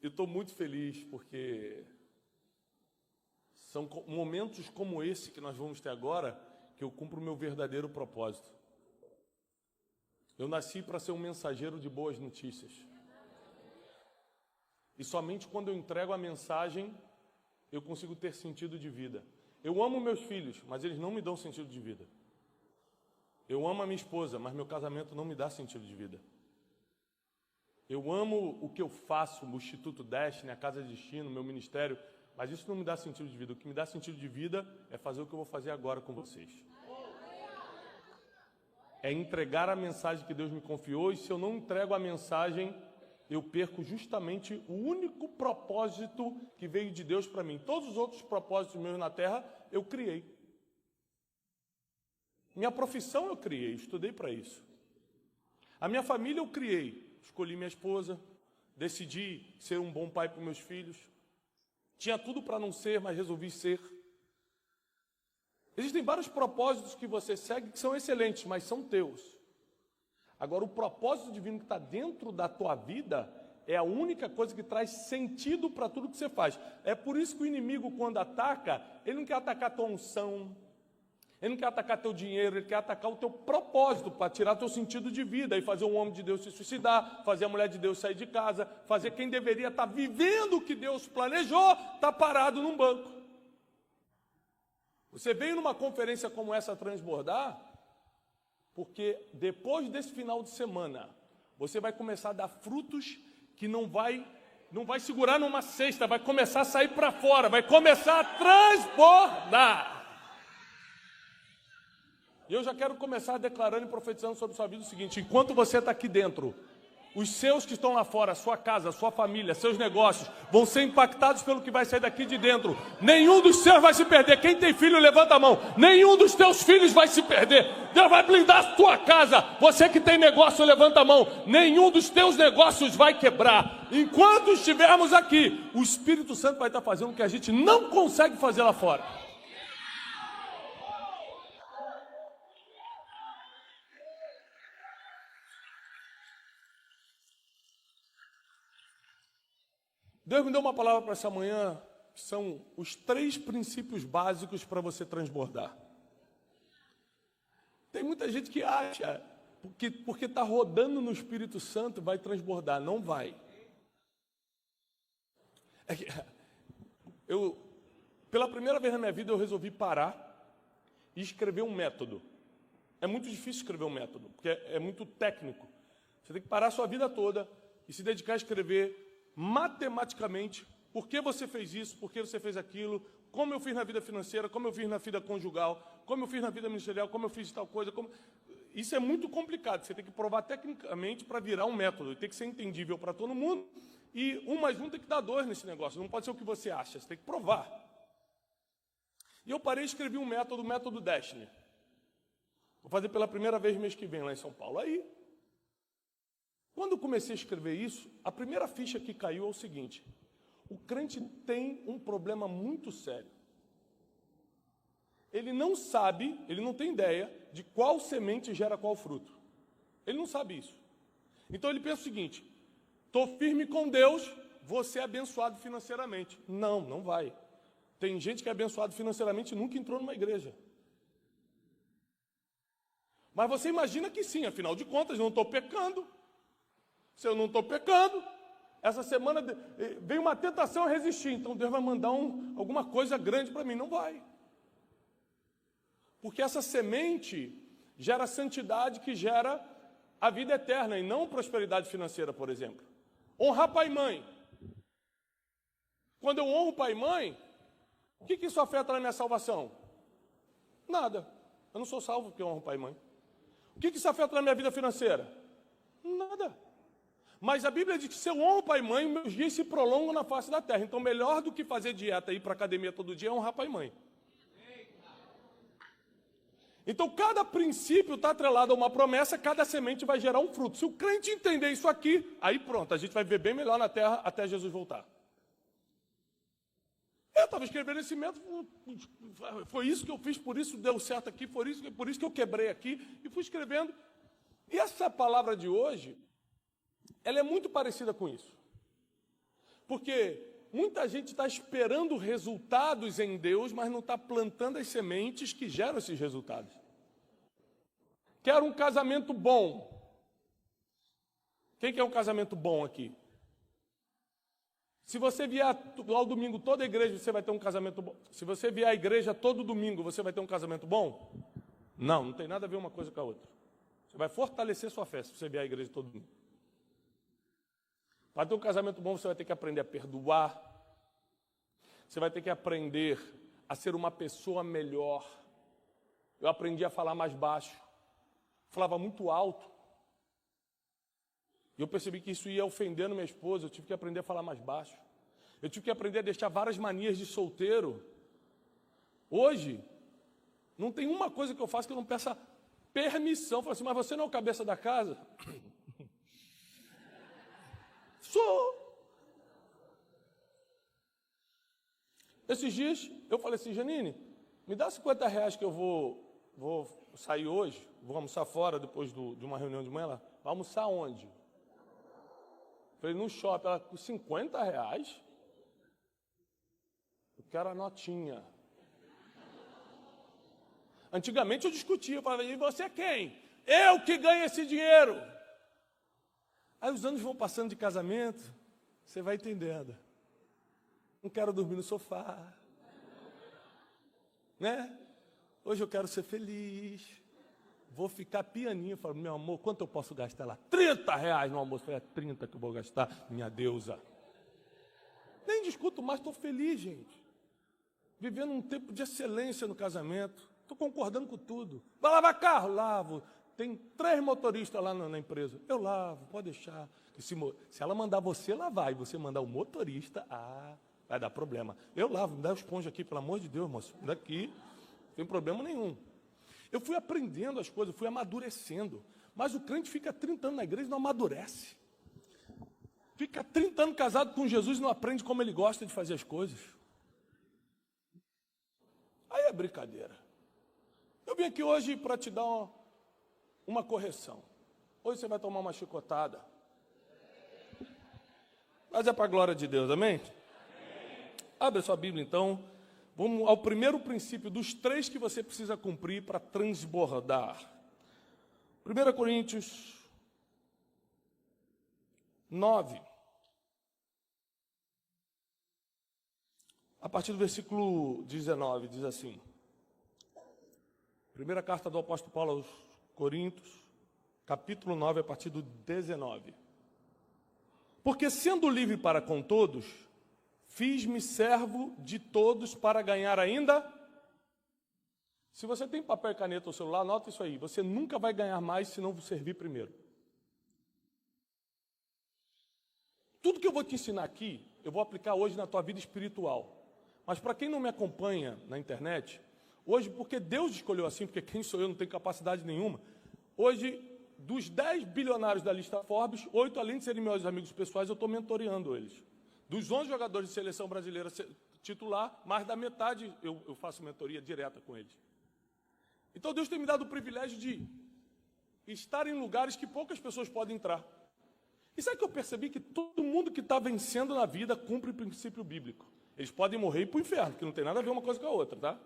estou muito feliz porque são momentos como esse que nós vamos ter agora que eu cumpro o meu verdadeiro propósito. Eu nasci para ser um mensageiro de boas notícias. E somente quando eu entrego a mensagem, eu consigo ter sentido de vida. Eu amo meus filhos, mas eles não me dão sentido de vida. Eu amo a minha esposa, mas meu casamento não me dá sentido de vida. Eu amo o que eu faço, o Instituto Destiny, a Casa de Destino, meu ministério, mas isso não me dá sentido de vida. O que me dá sentido de vida é fazer o que eu vou fazer agora com vocês. É entregar a mensagem que Deus me confiou, e se eu não entrego a mensagem, eu perco justamente o único propósito que veio de Deus para mim. Todos os outros propósitos meus na terra, eu criei. Minha profissão eu criei, estudei para isso. A minha família eu criei. Escolhi minha esposa, decidi ser um bom pai para meus filhos. Tinha tudo para não ser, mas resolvi ser. Existem vários propósitos que você segue que são excelentes, mas são teus. Agora, o propósito divino que está dentro da tua vida é a única coisa que traz sentido para tudo que você faz. É por isso que o inimigo, quando ataca, ele não quer atacar a tua unção, ele não quer atacar teu dinheiro, ele quer atacar o teu propósito, para tirar teu sentido de vida e fazer um homem de Deus se suicidar, fazer a mulher de Deus sair de casa, fazer quem deveria estar vivendo o que Deus planejou, está parado num banco. Você veio numa conferência como essa transbordar, porque depois desse final de semana, você vai começar a dar frutos que não vai segurar numa cesta, vai começar a sair para fora, vai começar a transbordar. E eu já quero começar declarando e profetizando sobre sua vida o seguinte: enquanto você está aqui dentro, os seus que estão lá fora, sua casa, sua família, seus negócios, vão ser impactados pelo que vai sair daqui de dentro. Nenhum dos seus vai se perder. Quem tem filho, levanta a mão. Nenhum dos teus filhos vai se perder. Deus vai blindar a tua casa. Você que tem negócio, levanta a mão. Nenhum dos teus negócios vai quebrar. Enquanto estivermos aqui, o Espírito Santo vai estar fazendo o que a gente não consegue fazer lá fora. Deus me deu uma palavra para essa manhã, que são os 3 princípios básicos para você transbordar. Tem muita gente que acha, porque está rodando no Espírito Santo, vai transbordar. Não vai. Pela primeira vez na minha vida, eu resolvi parar e escrever um método. É muito difícil escrever um método, porque é muito técnico. Você tem que parar a sua vida toda e se dedicar a escrever matematicamente, por que você fez isso, por que você fez aquilo, como eu fiz na vida financeira, como eu fiz na vida conjugal, como eu fiz na vida ministerial, como eu fiz tal coisa. Isso é muito complicado, você tem que provar tecnicamente para virar um método, tem que ser entendível para todo mundo, e 1 mais 1 tem que dar 2 nesse negócio, não pode ser o que você acha, você tem que provar. E eu parei e escrevi um método, o método Destiny. Vou fazer pela primeira vez mês que vem lá em São Paulo. Aí, quando eu comecei a escrever isso, a primeira ficha que caiu é o seguinte: o crente tem um problema muito sério. Ele não sabe, ele não tem ideia de qual semente gera qual fruto. Ele não sabe isso. Então ele pensa o seguinte: estou firme com Deus, vou ser abençoado financeiramente. Não, não vai. Tem gente que é abençoado financeiramente e nunca entrou numa igreja. Mas você imagina que sim, afinal de contas, não estou pecando. Se eu não estou pecando, essa semana veio uma tentação a resistir, então Deus vai mandar alguma coisa grande para mim. Não vai. Porque essa semente gera santidade que gera a vida eterna e não prosperidade financeira, por exemplo. Honrar pai e mãe. Quando eu honro pai e mãe, o que isso afeta na minha salvação? Nada. Eu não sou salvo porque eu honro pai e mãe. O que isso afeta na minha vida financeira? Nada. Mas a Bíblia diz que se eu honro pai e mãe, meus dias se prolongam na face da terra. Então, melhor do que fazer dieta e ir para a academia todo dia é honrar pai e mãe. Então, cada princípio está atrelado a uma promessa, cada semente vai gerar um fruto. Se o crente entender isso aqui, aí pronto, a gente vai viver bem melhor na terra até Jesus voltar. Eu estava escrevendo esse método, foi isso que eu fiz, por isso deu certo aqui, por isso que eu quebrei aqui, e fui escrevendo. E essa palavra de hoje, ela é muito parecida com isso. Porque muita gente está esperando resultados em Deus, mas não está plantando as sementes que geram esses resultados. Quero um casamento bom. Quem quer um casamento bom aqui? Se você vier ao domingo toda a igreja, você vai ter um casamento bom. Se você vier à igreja todo domingo, você vai ter um casamento bom? Não, não tem nada a ver uma coisa com a outra. Você vai fortalecer sua fé se você vier à igreja todo domingo. Para ter um casamento bom, você vai ter que aprender a perdoar. Você vai ter que aprender a ser uma pessoa melhor. Eu aprendi a falar mais baixo. Falava muito alto. E eu percebi que isso ia ofendendo minha esposa. Eu tive que aprender a falar mais baixo. Eu tive que aprender a deixar várias manias de solteiro. Hoje, não tem uma coisa que eu faço que eu não peça permissão. Eu falo assim, mas você não é o cabeça da casa? Sou. Esses dias, eu falei assim, Janine, me dá R$50 que eu vou sair hoje, vou almoçar fora depois de uma reunião de manhã. Ela, vai almoçar onde? Falei, no shopping. Ela, com R$50? Eu quero a notinha. Antigamente eu discutia, eu falava, e você é quem? Eu que ganho esse dinheiro. Aí os anos vão passando de casamento, você vai entendendo. Não quero dormir no sofá. Né? Hoje eu quero ser feliz. Vou ficar pianinho. Eu falo, meu amor, quanto eu posso gastar lá? R$30 no almoço. Eu falei, é 30 que eu vou gastar, minha deusa. Nem discuto mais, estou feliz, gente. Vivendo um tempo de excelência no casamento. Estou concordando com tudo. Vai lavar carro? Lavo. Tem 3 motoristas lá na empresa. Eu lavo, pode deixar. Se ela mandar você lavar e você mandar o motorista, vai dar problema. Eu lavo, me dá a esponja aqui, pelo amor de Deus, moço. Daqui, não tem problema nenhum. Eu fui aprendendo as coisas, fui amadurecendo. Mas o crente fica 30 anos na igreja e não amadurece. Fica 30 anos casado com Jesus e não aprende como ele gosta de fazer as coisas. Aí é brincadeira. Eu vim aqui hoje para te dar uma correção. Hoje você vai tomar uma chicotada. Mas é para a glória de Deus, amém? Abre a sua Bíblia, então. Vamos ao primeiro princípio dos 3 que você precisa cumprir para transbordar. 1 Coríntios 9. A partir do versículo 19, diz assim. Primeira carta do apóstolo Paulo aos Coríntios, capítulo 9, a partir do 19. Porque sendo livre para com todos, fiz-me servo de todos para ganhar ainda. Se você tem papel e caneta ou celular, anota isso aí. Você nunca vai ganhar mais se não servir primeiro. Tudo que eu vou te ensinar aqui, eu vou aplicar hoje na tua vida espiritual. Mas para quem não me acompanha na internet, hoje, porque Deus escolheu assim, porque quem sou eu não tem capacidade nenhuma. Hoje, dos 10 bilionários da lista Forbes, 8, além de serem meus amigos pessoais, eu estou mentoreando eles. Dos 11 jogadores de seleção brasileira titular, mais da metade eu faço mentoria direta com eles. Então Deus tem me dado o privilégio de estar em lugares que poucas pessoas podem entrar. E sabe que eu percebi que todo mundo que está vencendo na vida cumpre o princípio bíblico. Eles podem morrer e ir para o inferno, que não tem nada a ver uma coisa com a outra, tá?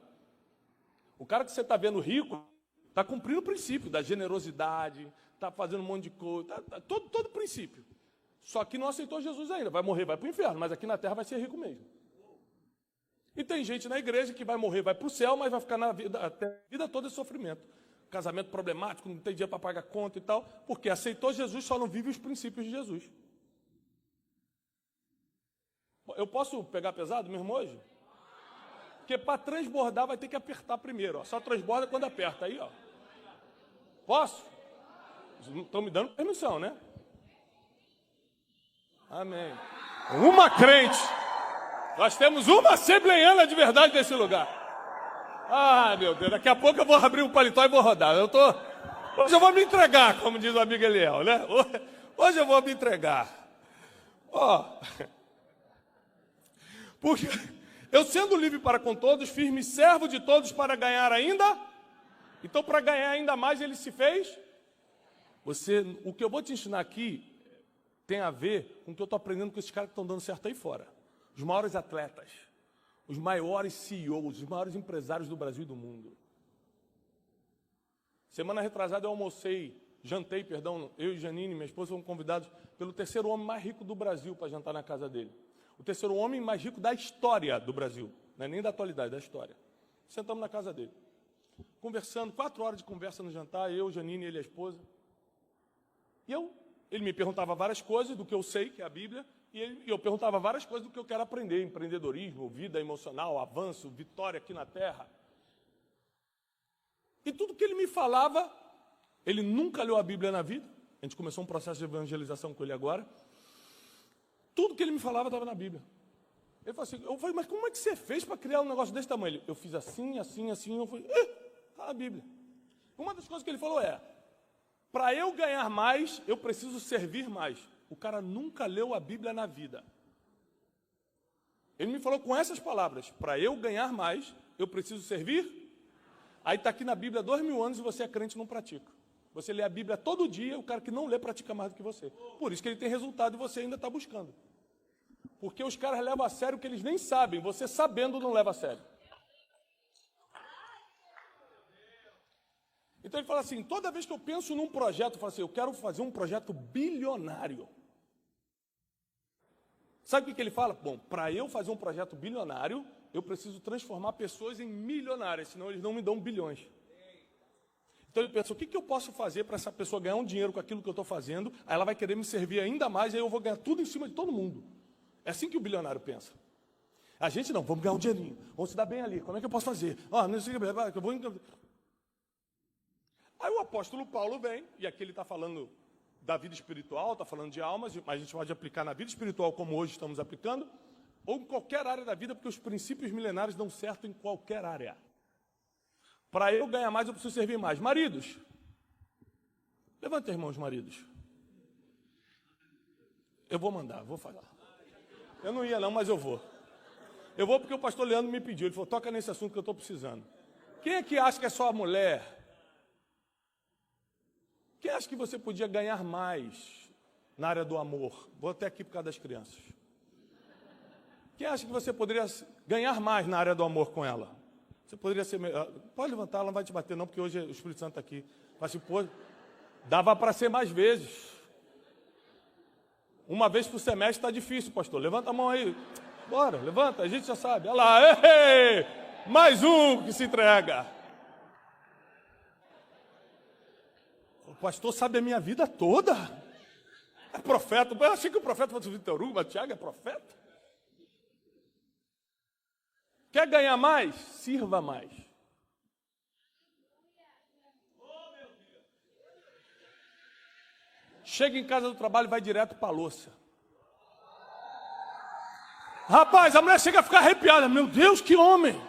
O cara que você está vendo rico, está cumprindo o princípio da generosidade, está fazendo um monte de coisa, todo princípio. Só que não aceitou Jesus ainda, vai morrer, vai para o inferno, mas aqui na terra vai ser rico mesmo. E tem gente na igreja que vai morrer, vai para o céu, mas vai ficar na vida, até a vida toda de sofrimento. Casamento problemático, não tem dinheiro para pagar conta e tal, porque aceitou Jesus, só não vive os princípios de Jesus. Eu posso pegar pesado mesmo hoje? Porque para transbordar vai ter que apertar primeiro. Ó. Só transborda quando aperta. Aí, ó. Posso? Estão me dando permissão, né? Amém. Uma crente. Nós temos uma assembleiana de verdade nesse lugar. Ah, meu Deus. Daqui a pouco eu vou abrir um paletó e vou rodar. Hoje eu vou me entregar, como diz o amigo Eliel, né? Hoje eu vou me entregar. Ó. Porque eu sendo livre para com todos, fiz-me servo de todos para ganhar ainda. Então, para ganhar ainda mais, ele se fez. O que eu vou te ensinar aqui tem a ver com o que eu estou aprendendo com esses caras que estão dando certo aí fora. Os maiores atletas, os maiores CEOs, os maiores empresários do Brasil e do mundo. Semana retrasada eu jantei, eu e Janine, minha esposa, fomos convidados pelo terceiro homem mais rico do Brasil para jantar na casa dele. O terceiro homem mais rico da história do Brasil, não é nem da atualidade, da história. Sentamos na casa dele, conversando, 4 horas de conversa no jantar, eu, Janine, ele e a esposa. E ele me perguntava várias coisas do que eu sei, que é a Bíblia, e eu perguntava várias coisas do que eu quero aprender, empreendedorismo, vida emocional, avanço, vitória aqui na Terra. E tudo que ele me falava, ele nunca leu a Bíblia na vida, a gente começou um processo de evangelização com ele agora, tudo que ele me falava estava na Bíblia. Ele falou assim, eu falei, mas como é que você fez para criar um negócio desse tamanho? Eu fiz assim, assim, assim, eu falei, está na Bíblia. Uma das coisas que ele falou para eu ganhar mais, eu preciso servir mais. O cara nunca leu a Bíblia na vida. Ele me falou com essas palavras, para eu ganhar mais, eu preciso servir. Aí está aqui na Bíblia há 2000 anos e você é crente e não pratica. Você lê a Bíblia todo dia, o cara que não lê pratica mais do que você. Por isso que ele tem resultado e você ainda está buscando. Porque os caras levam a sério o que eles nem sabem, você sabendo não leva a sério. Então ele fala assim, toda vez que eu penso num projeto, eu falo assim, eu quero fazer um projeto bilionário. Sabe o que ele fala? Bom, para eu fazer um projeto bilionário, eu preciso transformar pessoas em milionárias, senão eles não me dão bilhões. Então ele pensa, o que eu posso fazer para essa pessoa ganhar um dinheiro com aquilo que eu estou fazendo, aí ela vai querer me servir ainda mais, aí eu vou ganhar tudo em cima de todo mundo. É assim que o bilionário pensa. A gente não, vamos ganhar um dinheirinho, vamos se dar bem ali, como é que eu posso fazer? Não sei o que eu vou... Aí o apóstolo Paulo vem, e aqui ele está falando da vida espiritual, está falando de almas, mas a gente pode aplicar na vida espiritual como hoje estamos aplicando, ou em qualquer área da vida, porque os princípios milenares dão certo em qualquer área. Para eu ganhar mais, eu preciso servir mais. Maridos, levantem as mãos, maridos. Eu vou mandar, vou falar. Eu não ia não, mas eu vou. Eu vou porque o pastor Leandro me pediu, ele falou, toca nesse assunto que eu estou precisando. Quem é que acha que é só a mulher? Quem acha que você podia ganhar mais na área do amor? Vou até aqui por causa das crianças. Quem acha que você poderia ganhar mais na área do amor com ela? Você poderia ser melhor. Pode levantar, ela não vai te bater não, porque hoje o Espírito Santo está aqui. Mas, pô, dava para ser mais vezes. Uma vez por semestre está difícil, pastor. Levanta a mão aí. Bora, levanta, a gente já sabe. Olha lá, ei, mais um que se entrega. O pastor sabe a minha vida toda. É profeta. Eu achei que o profeta fosse o Vitor Hugo, mas Tiago é profeta. Quer ganhar mais? Sirva mais. Chega em casa do trabalho e vai direto para a louça. Rapaz, a mulher chega a ficar arrepiada. Meu Deus, que homem!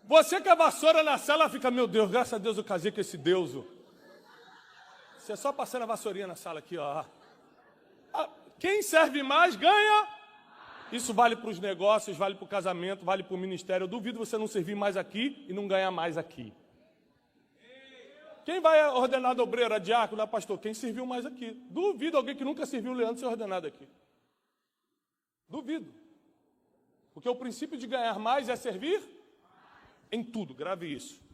Você com a vassoura na sala fica, meu Deus, graças a Deus eu casei com esse deuso. Você é só passando a vassourinha na sala aqui, ó. Quem serve mais ganha. Isso vale para os negócios, vale para o casamento, vale para o ministério. Eu duvido você não servir mais aqui e não ganhar mais aqui. Quem vai ordenado obreiro, a diácono, a pastor? Quem serviu mais aqui. Duvido alguém que nunca serviu o Leandro ser ordenado aqui. Duvido. Porque o princípio de ganhar mais é servir em tudo. Grave isso.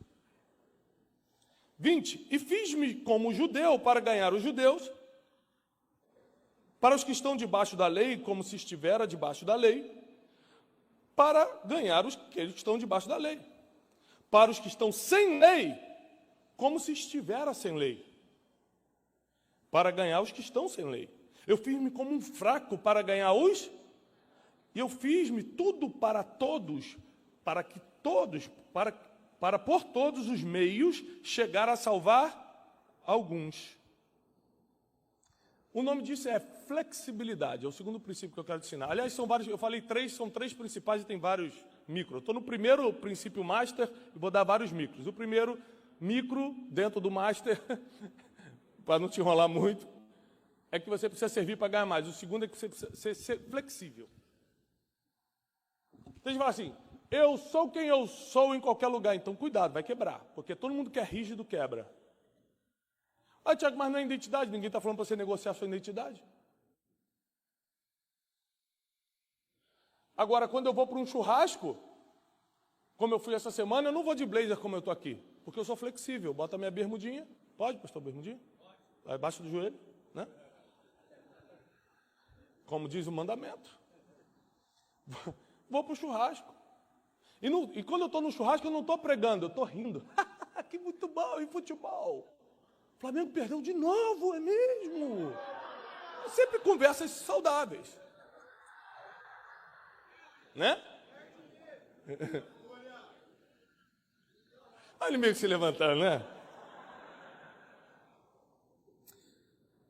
20. E fiz-me como judeu para ganhar os judeus, para os que estão debaixo da lei, como se estivera debaixo da lei, para ganhar os que estão debaixo da lei. Para os que estão sem lei, como se estivera sem lei. Para ganhar os que estão sem lei. Eu fiz-me como um fraco para ganhar os... E eu fiz-me tudo para todos, para que todos, para por todos os meios chegar a salvar alguns. O nome disso é flexibilidade, é o segundo princípio que eu quero te ensinar. Aliás, são vários, eu falei três, são 3 principais e tem vários micros. Eu estou no primeiro princípio master e vou dar vários micros. O primeiro micro, dentro do master, para não te enrolar muito, é que você precisa servir para ganhar mais. O segundo é que você precisa ser flexível. Então a gente fala assim, Eu sou quem eu sou em qualquer lugar. Então, cuidado, vai quebrar. Porque todo mundo que é rígido quebra. Ah, Tiago, mas não é identidade. Ninguém está falando para você negociar a sua identidade. Agora, quando eu vou para um churrasco, como eu fui essa semana, eu não vou de blazer como eu estou aqui. Porque eu sou flexível. Bota a minha bermudinha. Pode, pastor, bermudinha? Vai abaixo do joelho, né? Como diz o mandamento. Vou para o churrasco. E quando eu estou no churrasco, eu não estou pregando, eu estou rindo. Que muito bom, e futebol. O Flamengo perdeu de novo, é mesmo? Sempre conversas saudáveis. Né? Olha ele meio que se levantando, né?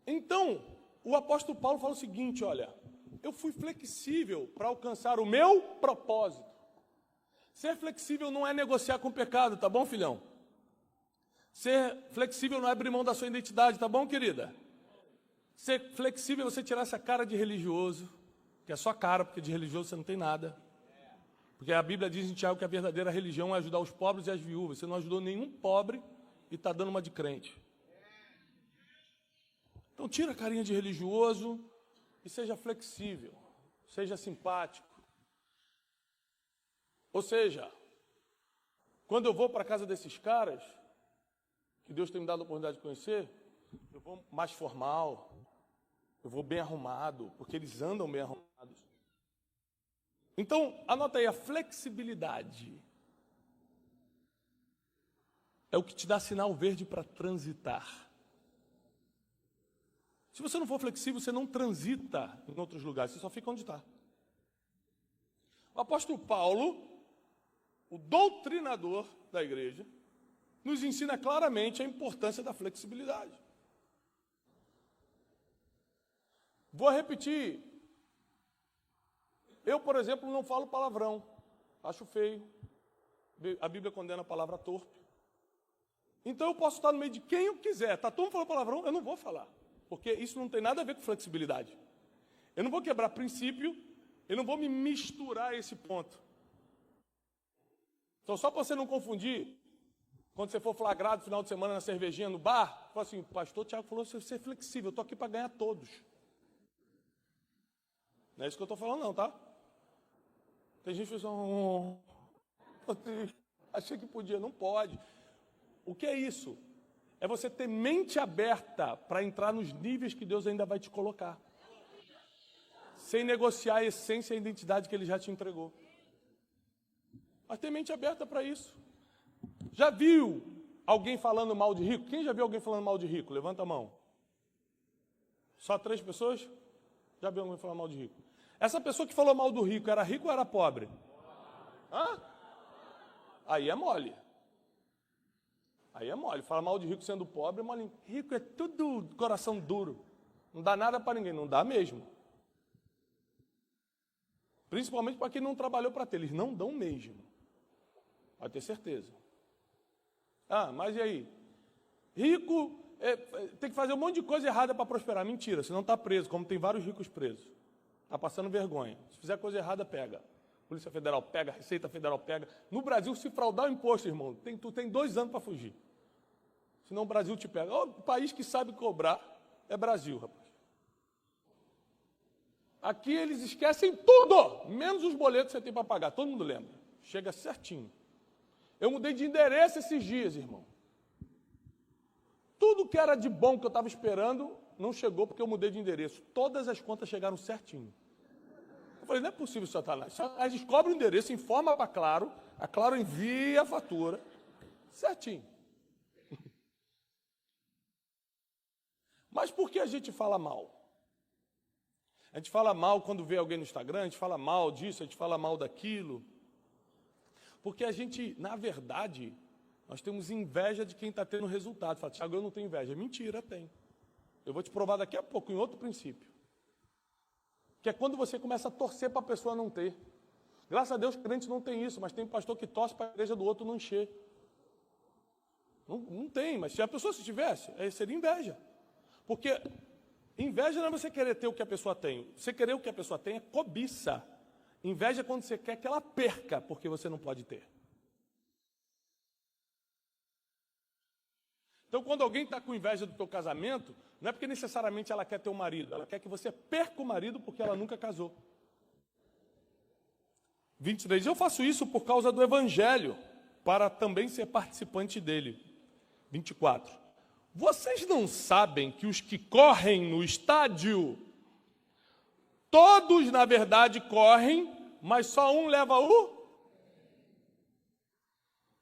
Então, o apóstolo Paulo fala o seguinte, olha, eu fui flexível para alcançar o meu propósito. Ser flexível não é negociar com o pecado, tá bom, filhão? Ser flexível não é abrir mão da sua identidade, tá bom, querida? Ser flexível é você tirar essa cara de religioso, que é só cara, porque de religioso você não tem nada. Porque a Bíblia diz em Tiago que a verdadeira religião é ajudar os pobres e as viúvas. Você não ajudou nenhum pobre e está dando uma de crente. Então tira a carinha de religioso e seja flexível, seja simpático. Ou seja, quando eu vou para a casa desses caras, que Deus tem me dado a oportunidade de conhecer, eu vou mais formal, eu vou bem arrumado, porque eles andam bem arrumados. Então, anota aí, a flexibilidade é o que te dá sinal verde para transitar. Se você não for flexível, você não transita em outros lugares, você só fica onde está. O apóstolo Paulo, o doutrinador da igreja, nos ensina claramente a importância da flexibilidade. Vou repetir. Eu, por exemplo, não falo palavrão. Acho feio. A Bíblia condena a palavra torpe. Então eu posso estar no meio de quem eu quiser. Está todo mundo falando palavrão? Eu não vou falar. Porque isso não tem nada a ver com flexibilidade. Eu não vou quebrar princípio, eu não vou me misturar a esse ponto. Então, só para você não confundir, quando você for flagrado no final de semana na cervejinha, no bar, fala assim, pastor Tiago falou você ser flexível, eu estou aqui para ganhar todos. Não é isso que eu estou falando não, tá? Tem gente que fala assim, achei que podia, não pode. O que é isso? É você ter mente aberta para entrar nos níveis que Deus ainda vai te colocar. Sem negociar a essência e a identidade que Ele já te entregou. Mas tem mente aberta para isso. Já viu alguém falando mal de rico? Quem já viu alguém falando mal de rico? Levanta a mão. Só 3 pessoas? Já viu alguém falando mal de rico? Essa pessoa que falou mal do rico, era rico ou era pobre? Hã? Aí é mole. Aí é mole. Fala mal de rico sendo pobre é mole. Rico é tudo coração duro. Não dá nada para ninguém. Não dá mesmo. Principalmente para quem não trabalhou para ter. Eles não dão mesmo. Pode ter certeza. Ah, mas e aí? Rico tem que fazer um monte de coisa errada para prosperar. Mentira, senão está preso, como tem vários ricos presos. Está passando vergonha. Se fizer coisa errada, pega. Polícia Federal pega, Receita Federal pega. No Brasil, se fraudar o imposto, irmão, tu tem 2 anos para fugir. Senão o Brasil te pega. O país que sabe cobrar é Brasil, rapaz. Aqui eles esquecem tudo, menos os boletos que você tem para pagar. Todo mundo lembra. Chega certinho. Eu mudei de endereço esses dias, irmão. Tudo que era de bom que eu estava esperando não chegou porque eu mudei de endereço. Todas as contas chegaram certinho. Eu falei, não é possível, Satanás. Satanás descobre o endereço, informa para a Claro envia a fatura. Certinho. Mas por que a gente fala mal? A gente fala mal quando vê alguém no Instagram, a gente fala mal disso, a gente fala mal daquilo. Porque a gente, na verdade, nós temos inveja de quem está tendo resultado. Fala, Tiago, eu não tenho inveja. Mentira, tem. Eu vou te provar daqui a pouco, em outro princípio. Que é quando você começa a torcer para a pessoa não ter. Graças a Deus, crente não tem isso, mas tem pastor que torce para a igreja do outro não encher. Não tem, mas se a pessoa se tivesse, seria inveja. Porque inveja não é você querer ter o que a pessoa tem. Você querer o que a pessoa tem é cobiça. Inveja é quando você quer que ela perca, porque você não pode ter. Então, quando alguém está com inveja do teu casamento, não é porque necessariamente ela quer ter um marido, ela quer que você perca o marido porque ela nunca casou. 23. Eu faço isso por causa do Evangelho, para também ser participante dele. 24. Vocês não sabem que os que correm no estádio, todos, na verdade, correm, mas só um leva o...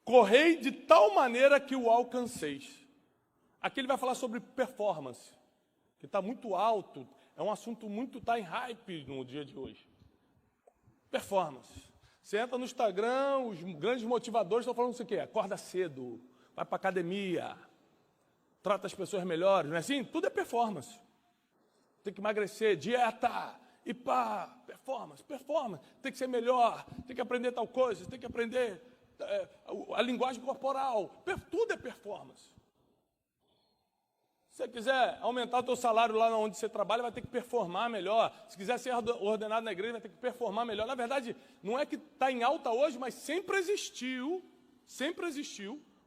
Correi de tal maneira que o alcanceis. Aqui ele vai falar sobre performance, que está muito alto, é um assunto muito, está em hype no dia de hoje. Performance. Você entra no Instagram, os grandes motivadores estão falando isso aqui, acorda cedo, vai para academia, trata as pessoas melhores, não é assim? Tudo é performance. Tem que emagrecer, dieta, e pá, performance. Tem que ser melhor, tem que aprender tal coisa, tem que aprender a linguagem corporal, tudo é performance. Se você quiser aumentar o teu salário lá onde você trabalha, vai ter que performar melhor. Se quiser ser ordenado na igreja, vai ter que performar melhor. Na verdade, não é que está em alta hoje, mas sempre existiu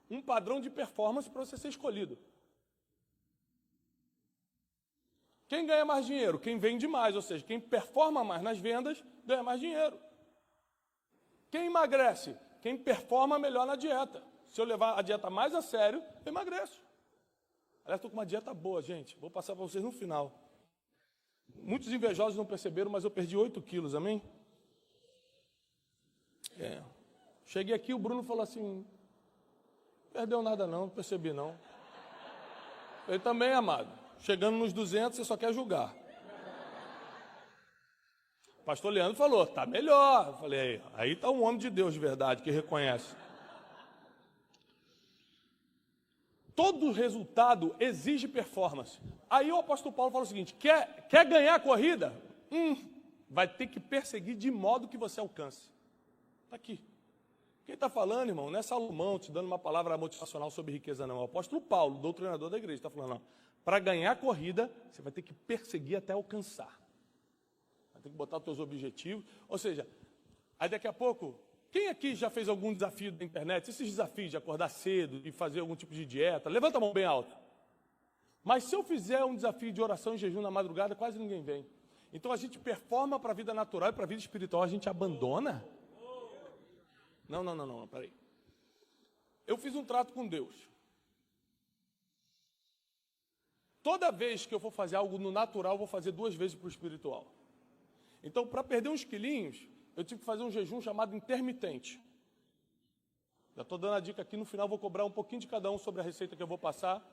um padrão de performance para você ser escolhido. Quem ganha mais dinheiro? Quem vende mais, ou seja, quem performa mais nas vendas, ganha mais dinheiro. Quem emagrece? Quem performa melhor na dieta. Se eu levar a dieta mais a sério, eu emagreço. Aliás, estou com uma dieta boa, gente. Vou passar para vocês no final. Muitos invejosos não perceberam, mas eu perdi 8 quilos, amém? Cheguei aqui, o Bruno falou assim, perdeu nada não percebi não. Ele também, amado. Chegando nos 200, você só quer julgar. O pastor Leandro falou, tá melhor. Eu falei, aí está um homem de Deus de verdade, que reconhece. Todo resultado exige performance. Aí o apóstolo Paulo fala o seguinte, quer ganhar a corrida? Vai ter que perseguir de modo que você alcance. Está aqui. Quem está falando, irmão, não é Salomão te dando uma palavra motivacional sobre riqueza, não. É o apóstolo Paulo, doutrinador da igreja, está falando, não. Para ganhar a corrida, você vai ter que perseguir até alcançar. Vai ter que botar os seus objetivos. Ou seja, aí daqui a pouco... Quem aqui já fez algum desafio da internet? Esses desafios de acordar cedo, de fazer algum tipo de dieta? Levanta a mão bem alta. Mas se eu fizer um desafio de oração e jejum na madrugada, quase ninguém vem. Então a gente performa para a vida natural e para a vida espiritual a gente abandona? Não, peraí. Eu fiz um trato com Deus. Toda vez que eu for fazer algo no natural, eu vou fazer 2 vezes para o espiritual. Então, para perder uns quilinhos, eu tive que fazer um jejum chamado intermitente. Já estou dando a dica aqui, no final vou cobrar um pouquinho de cada um sobre a receita que eu vou passar.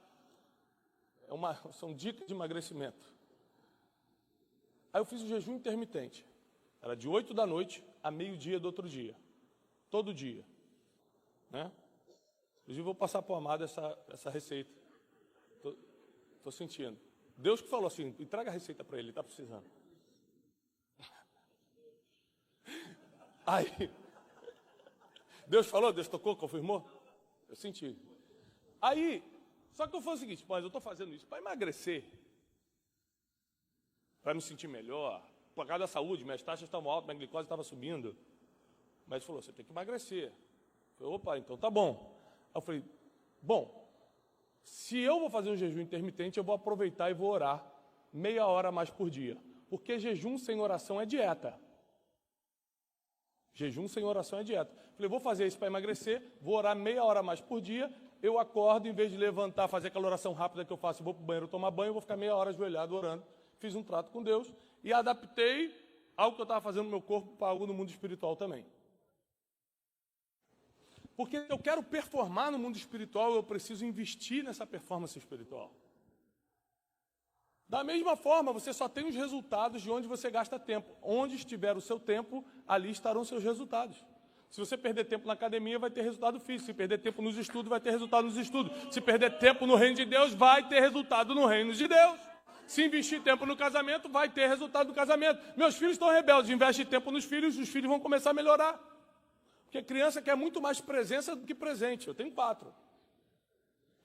São dicas de emagrecimento. Aí eu fiz o jejum intermitente. Era de 8 da noite a meio-dia do outro dia. Todo dia. Né? Inclusive vou passar para o Amado essa receita. Estou sentindo. Deus que falou assim, entrega a receita para ele está precisando. Aí, Deus falou, Deus tocou, confirmou? Eu senti. Aí, só que eu falei o seguinte, mas eu estou fazendo isso para emagrecer, para me sentir melhor, por causa da saúde, minhas taxas estavam altas, minha glicose estava subindo. O médico falou, você tem que emagrecer. Eu falei, opa, então tá bom. Aí eu falei, bom, se eu vou fazer um jejum intermitente, eu vou aproveitar e vou orar meia hora mais por dia. Porque jejum sem oração é dieta. Jejum sem oração é dieta. Falei, vou fazer isso para emagrecer, vou orar meia hora mais por dia, eu acordo, em vez de levantar, fazer aquela oração rápida que eu faço, vou para o banheiro tomar banho, vou ficar meia hora ajoelhado orando. Fiz um trato com Deus e adaptei algo que eu estava fazendo no meu corpo para algo no mundo espiritual também. Porque eu quero performar no mundo espiritual, eu preciso investir nessa performance espiritual. Da mesma forma, você só tem os resultados de onde você gasta tempo. Onde estiver o seu tempo, ali estarão os seus resultados. Se você perder tempo na academia, vai ter resultado físico. Se perder tempo nos estudos, vai ter resultado nos estudos. Se perder tempo no reino de Deus, vai ter resultado no reino de Deus. Se investir tempo no casamento, vai ter resultado no casamento. Meus filhos estão rebeldes, investe tempo nos filhos, os filhos vão começar a melhorar. Porque criança quer muito mais presença do que presente. Eu tenho 4.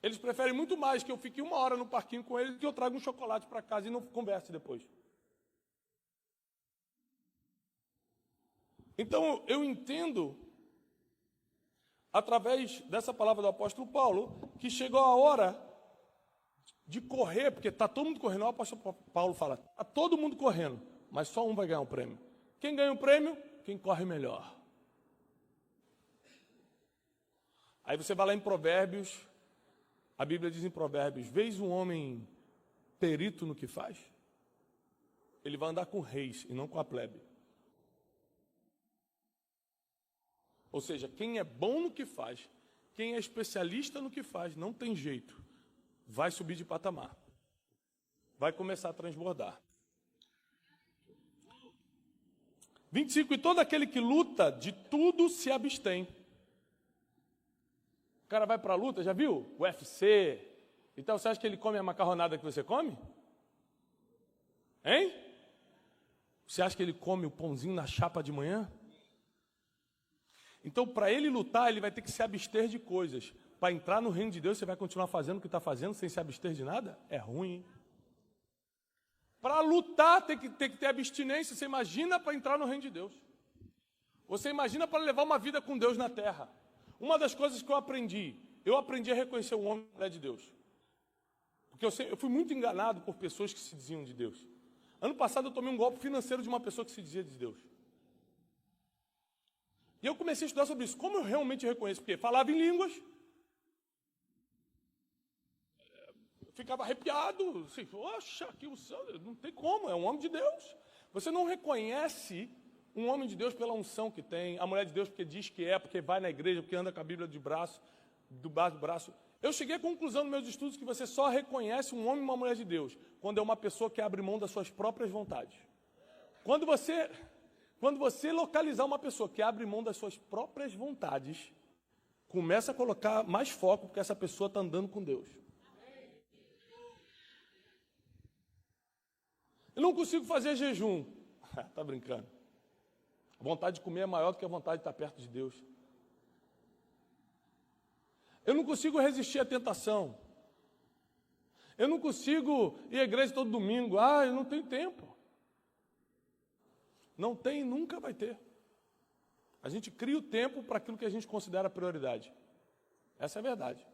Eles preferem muito mais que eu fique 1 hora no parquinho com eles do que eu traga um chocolate para casa e não converse depois. Então, eu entendo, através dessa palavra do apóstolo Paulo, que chegou a hora de correr, porque está todo mundo correndo. O apóstolo Paulo fala, está todo mundo correndo, mas só um vai ganhar um prêmio. Quem ganha o prêmio? Quem corre melhor. Aí você vai lá em Provérbios, a Bíblia diz em Provérbios, vês um homem perito no que faz? Ele vai andar com reis e não com a plebe. Ou seja, quem é bom no que faz, quem é especialista no que faz, não tem jeito. Vai subir de patamar. Vai começar a transbordar. 25, e todo aquele que luta, de tudo se abstém. O cara vai para a luta, já viu? UFC. Então, você acha que ele come a macarronada que você come? Hein? Você acha que ele come o pãozinho na chapa de manhã? Então, para ele lutar, ele vai ter que se abster de coisas. Para entrar no reino de Deus, você vai continuar fazendo o que está fazendo sem se abster de nada? É ruim, hein? Para lutar, tem que ter abstinência. Você imagina para entrar no reino de Deus. Você imagina para levar uma vida com Deus na terra. Uma das coisas que eu aprendi a reconhecer o homem e a mulher de Deus. Porque eu fui muito enganado por pessoas que se diziam de Deus. Ano passado eu tomei um golpe financeiro de uma pessoa que se dizia de Deus. E eu comecei a estudar sobre isso. Como eu realmente reconheço? Porque falava em línguas, ficava arrepiado. Assim, poxa, aqui o céu, não tem como, é um homem de Deus. Você não reconhece um homem de Deus pela unção que tem, a mulher de Deus porque diz que é, porque vai na igreja, porque anda com a Bíblia debaixo do braço. Eu cheguei à conclusão nos meus estudos que você só reconhece um homem e uma mulher de Deus quando é uma pessoa que abre mão das suas próprias vontades. Quando você localizar uma pessoa que abre mão das suas próprias vontades, começa a colocar mais foco, porque essa pessoa está andando com Deus. Eu não consigo fazer jejum. Está brincando. A vontade de comer é maior do que a vontade de estar perto de Deus. Eu não consigo resistir à tentação. Eu não consigo ir à igreja todo domingo. Eu não tenho tempo. Não tem e nunca vai ter. A gente cria o tempo para aquilo que a gente considera prioridade. Essa é a verdade.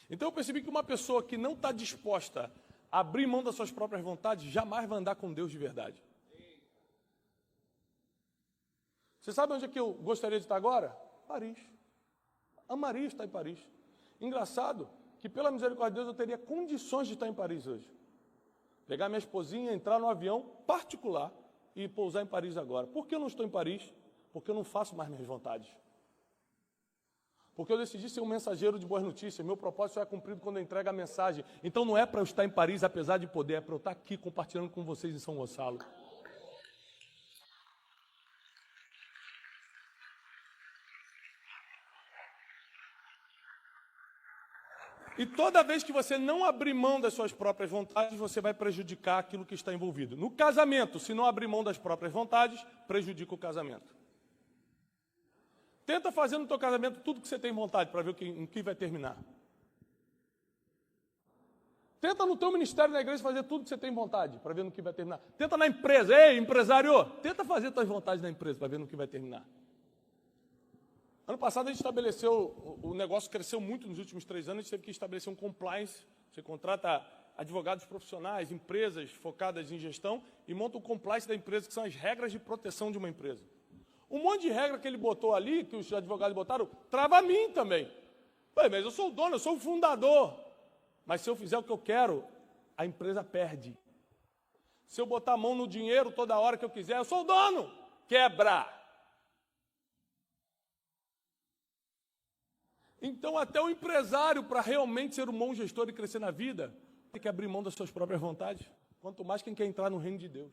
Então eu percebi que uma pessoa que não está disposta a abrir mão das suas próprias vontades, jamais vai andar com Deus de verdade. Você sabe onde é que eu gostaria de estar agora? Paris. Amaria estar em Paris. Engraçado que, pela misericórdia de Deus, eu teria condições de estar em Paris hoje. Pegar minha esposinha, entrar no avião particular e pousar em Paris agora. Por que eu não estou em Paris? Porque eu não faço mais minhas vontades. Porque eu decidi ser um mensageiro de boas notícias. Meu propósito só é cumprido quando eu entrego a mensagem. Então não é para eu estar em Paris, apesar de poder, é para eu estar aqui compartilhando com vocês em São Gonçalo. E toda vez que você não abrir mão das suas próprias vontades, você vai prejudicar aquilo que está envolvido. No casamento, se não abrir mão das próprias vontades, prejudica o casamento. Tenta fazer no teu casamento tudo que você tem vontade para ver em que vai terminar. Tenta no teu ministério na igreja fazer tudo que você tem vontade para ver no que vai terminar. Tenta na empresa, ei, empresário, tenta fazer tuas vontades na empresa para ver no que vai terminar. Ano passado a gente estabeleceu, o negócio cresceu muito nos últimos 3 anos, a gente teve que estabelecer um compliance. Você contrata advogados profissionais, empresas focadas em gestão e monta o compliance da empresa, que são as regras de proteção de uma empresa. Um monte de regra que ele botou ali, que os advogados botaram, trava a mim também. Mas eu sou o dono, eu sou o fundador. Mas se eu fizer o que eu quero, a empresa perde. Se eu botar a mão no dinheiro toda hora que eu quiser, eu sou o dono. Quebra. Então, até o empresário, para realmente ser um bom gestor e crescer na vida, tem que abrir mão das suas próprias vontades. Quanto mais quem quer entrar no reino de Deus.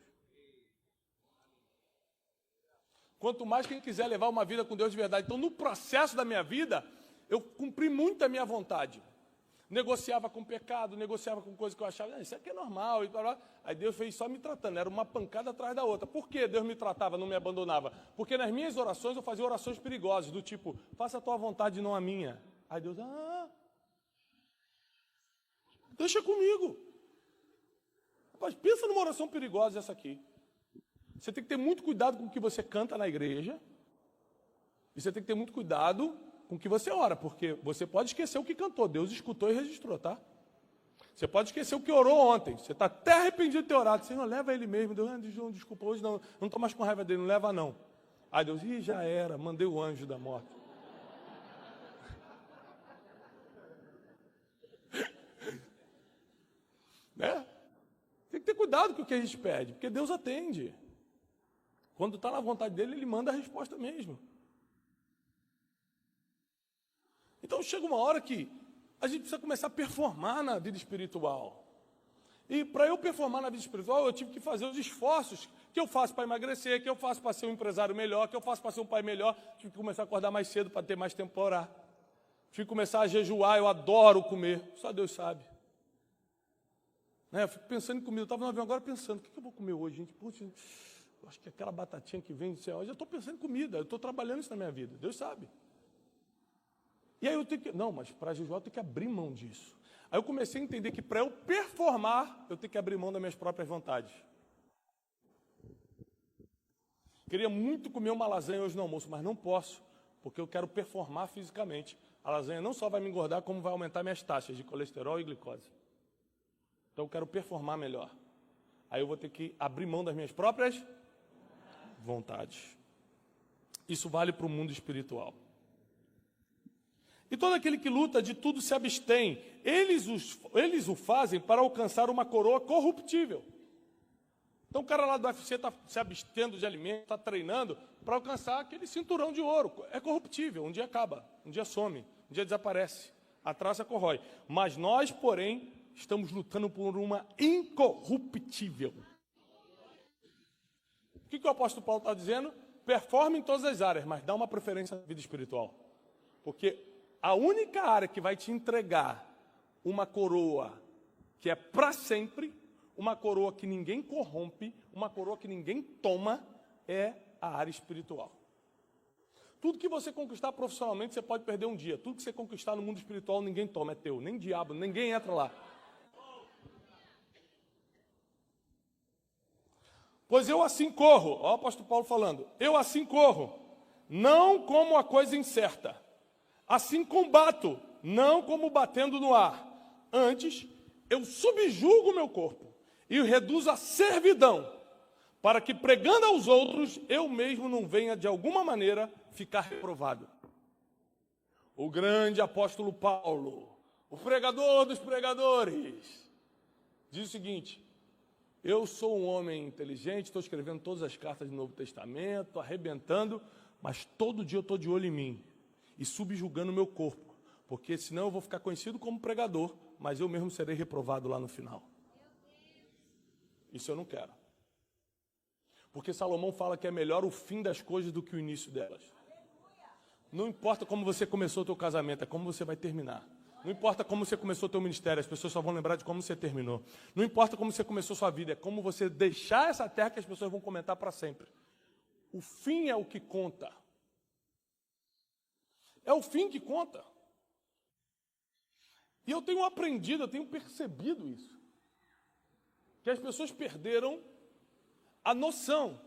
Quanto mais quem quiser levar uma vida com Deus de verdade. Então, no processo da minha vida, eu cumpri muito a minha vontade. Negociava com pecado, negociava com coisas que eu achava, isso aqui é normal. E blá. Aí Deus fez só me tratando, era uma pancada atrás da outra. Por que Deus me tratava, não me abandonava? Porque nas minhas orações eu fazia orações perigosas, do tipo, faça a tua vontade e não a minha. Aí Deus, deixa comigo. Rapaz, pensa numa oração perigosa essa aqui. Você tem que ter muito cuidado com o que você canta na igreja. E você tem que ter muito cuidado com o que você ora, porque você pode esquecer o que cantou. Deus escutou e registrou, tá? Você pode esquecer o que orou ontem. Você está até arrependido de ter orado. Senhor, leva ele mesmo. Deus, desculpa, hoje não estou mais com raiva dele, não leva não. Aí Deus, já era, mandei o anjo da morte. Né? Tem que ter cuidado com o que a gente pede, porque Deus atende. Quando está na vontade dele, ele manda a resposta mesmo. Então chega uma hora que a gente precisa começar a performar na vida espiritual. E para eu performar na vida espiritual, eu tive que fazer os esforços que eu faço para emagrecer, que eu faço para ser um empresário melhor, que eu faço para ser um pai melhor. Tive que começar a acordar mais cedo para ter mais tempo para orar. Tive que começar a jejuar, eu adoro comer, só Deus sabe. Né? Eu fico pensando em comida, eu estava no avião agora pensando, o que eu vou comer hoje, gente? Puxa, eu acho que aquela batatinha que vem do céu, eu já estou pensando em comida, eu estou trabalhando isso na minha vida, Deus sabe. E aí eu tenho que, não, mas para jejuar eu tenho que abrir mão disso. Aí eu comecei a entender que para eu performar, eu tenho que abrir mão das minhas próprias vontades. Queria muito comer uma lasanha hoje no almoço, mas não posso, porque eu quero performar fisicamente. A lasanha não só vai me engordar, como vai aumentar minhas taxas de colesterol e glicose. Então eu quero performar melhor. Aí eu vou ter que abrir mão das minhas próprias vontades. Isso vale para o mundo espiritual. E todo aquele que luta de tudo se abstém. Eles o fazem para alcançar uma coroa corruptível. Então o cara lá do UFC está se abstendo de alimento, está treinando para alcançar aquele cinturão de ouro. É corruptível, um dia acaba, um dia some, um dia desaparece. A traça corrói. Mas nós, porém, estamos lutando por uma incorruptível. O que o apóstolo Paulo está dizendo? Performe em todas as áreas, mas dá uma preferência na vida espiritual. Porque a única área que vai te entregar uma coroa que é para sempre, uma coroa que ninguém corrompe, uma coroa que ninguém toma, é a área espiritual. Tudo que você conquistar profissionalmente, você pode perder um dia. Tudo que você conquistar no mundo espiritual, ninguém toma, é teu. Nem diabo, ninguém entra lá. Pois eu assim corro, ó o apóstolo Paulo falando, eu assim corro, não como a coisa incerta. Assim combato, não como batendo no ar. Antes, eu subjugo o meu corpo e o reduzo à servidão, para que pregando aos outros, eu mesmo não venha de alguma maneira ficar reprovado. O grande apóstolo Paulo, o pregador dos pregadores, diz o seguinte: eu sou um homem inteligente, estou escrevendo todas as cartas do Novo Testamento, arrebentando, mas todo dia eu estou de olho em mim e subjugando o meu corpo, porque senão eu vou ficar conhecido como pregador, mas eu mesmo serei reprovado lá no final. Isso eu não quero. Porque Salomão fala que é melhor o fim das coisas do que o início delas. Não importa como você começou o teu casamento, é como você vai terminar. Não importa como você começou o teu ministério, as pessoas só vão lembrar de como você terminou. Não importa como você começou sua vida, é como você deixar essa terra que as pessoas vão comentar para sempre. O fim é o que conta. É o fim que conta. E eu tenho aprendido, eu tenho percebido isso. Que as pessoas perderam a noção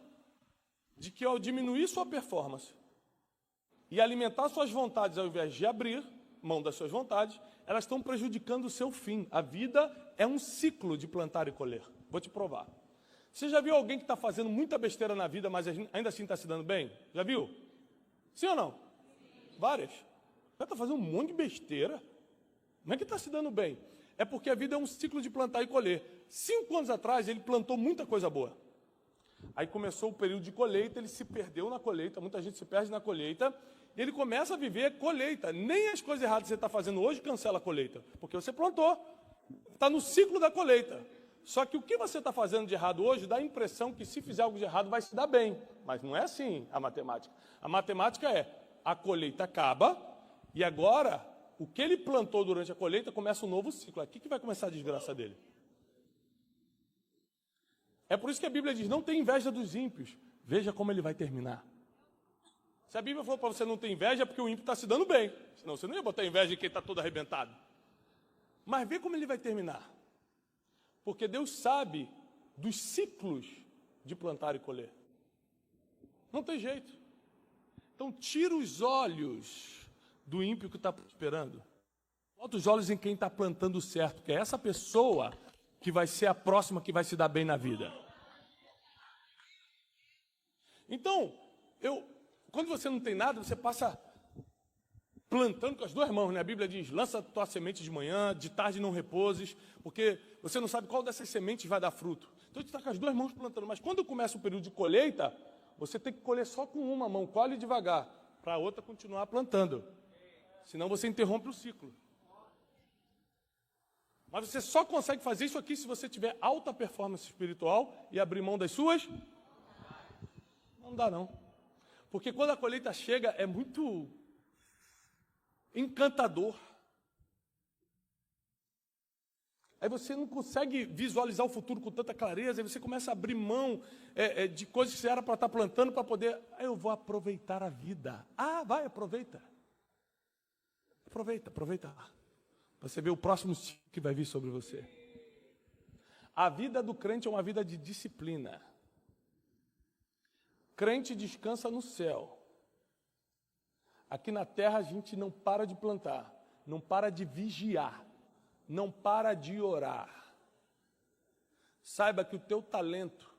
de que ao diminuir sua performance e alimentar suas vontades ao invés de abrir mão das suas vontades, elas estão prejudicando o seu fim. A vida é um ciclo de plantar e colher. Vou te provar. Você já viu alguém que está fazendo muita besteira na vida, mas ainda assim está se dando bem? Já viu? Sim ou não? Várias. O cara está fazendo um monte de besteira. Não é que está se dando bem. É porque a vida é um ciclo de plantar e colher. 5 anos atrás, ele plantou muita coisa boa. Aí começou o período de colheita, ele se perdeu na colheita, muita gente se perde na colheita, e ele começa a viver colheita. Nem as coisas erradas que você está fazendo hoje cancela a colheita, porque você plantou. Está no ciclo da colheita. Só que o que você está fazendo de errado hoje dá a impressão que se fizer algo de errado vai se dar bem. Mas não é assim a matemática. A matemática é, a colheita acaba, e agora, o que ele plantou durante a colheita começa um novo ciclo. Aqui que vai começar a desgraça dele. É por isso que a Bíblia diz, não tem inveja dos ímpios. Veja como ele vai terminar. Se a Bíblia falou para você não ter inveja, é porque o ímpio está se dando bem. Senão você não ia botar inveja de quem está todo arrebentado. Mas vê como ele vai terminar. Porque Deus sabe dos ciclos de plantar e colher. Não tem jeito. Então, tira os olhos do ímpio que está prosperando. Bota os olhos em quem está plantando certo, que é essa pessoa que vai ser a próxima que vai se dar bem na vida. Então, quando você não tem nada, você passa plantando com as duas mãos, né? A Bíblia diz, lança a tua semente de manhã, de tarde não repouses, porque você não sabe qual dessas sementes vai dar fruto. Então, a gente está com as duas mãos plantando. Mas quando começa o período de colheita, você tem que colher só com uma mão, colhe devagar, para a outra continuar plantando. Senão você interrompe o ciclo. Mas você só consegue fazer isso aqui se você tiver alta performance espiritual e abrir mão das suas. Não dá não. Porque quando a colheita chega é muito encantador. Aí você não consegue visualizar o futuro com tanta clareza, aí você começa a abrir mão de coisas que você era para estar plantando para poder. Aí eu vou aproveitar a vida. Ah, vai, aproveita. Aproveita. Você vê o próximo ciclo que vai vir sobre você. A vida do crente é uma vida de disciplina. Crente descansa no céu. Aqui na terra a gente não para de plantar, não para de vigiar, não para de orar. Saiba que o teu talento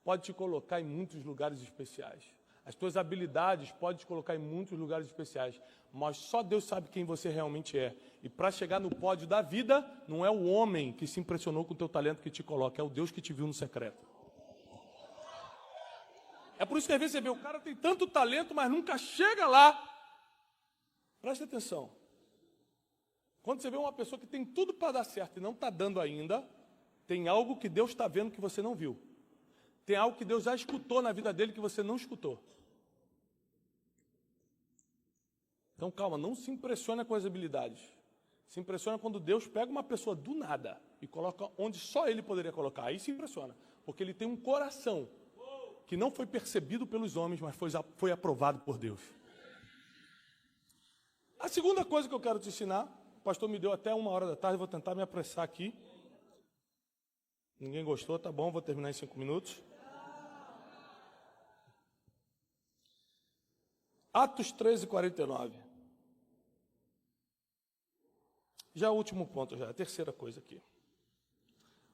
pode te colocar em muitos lugares especiais. As tuas habilidades podem te colocar em muitos lugares especiais, mas só Deus sabe quem você realmente é. E para chegar no pódio da vida, não é o homem que se impressionou com o teu talento que te coloca, é o Deus que te viu no secreto. É por isso que às vezes você vê, o cara tem tanto talento, mas nunca chega lá. Preste atenção. Quando você vê uma pessoa que tem tudo para dar certo e não está dando ainda, tem algo que Deus está vendo que você não viu. Tem algo que Deus já escutou na vida dele que você não escutou. Então, calma, não se impressiona com as habilidades. Se impressiona quando Deus pega uma pessoa do nada e coloca onde só ele poderia colocar. Aí se impressiona, porque ele tem um coração que não foi percebido pelos homens, mas foi aprovado por Deus. A segunda coisa que eu quero te ensinar, o pastor me deu até 1h da tarde, vou tentar me apressar aqui. Ninguém gostou, tá bom, vou terminar em 5 minutos. Atos 13:49. Já é o último ponto, já, a terceira coisa aqui.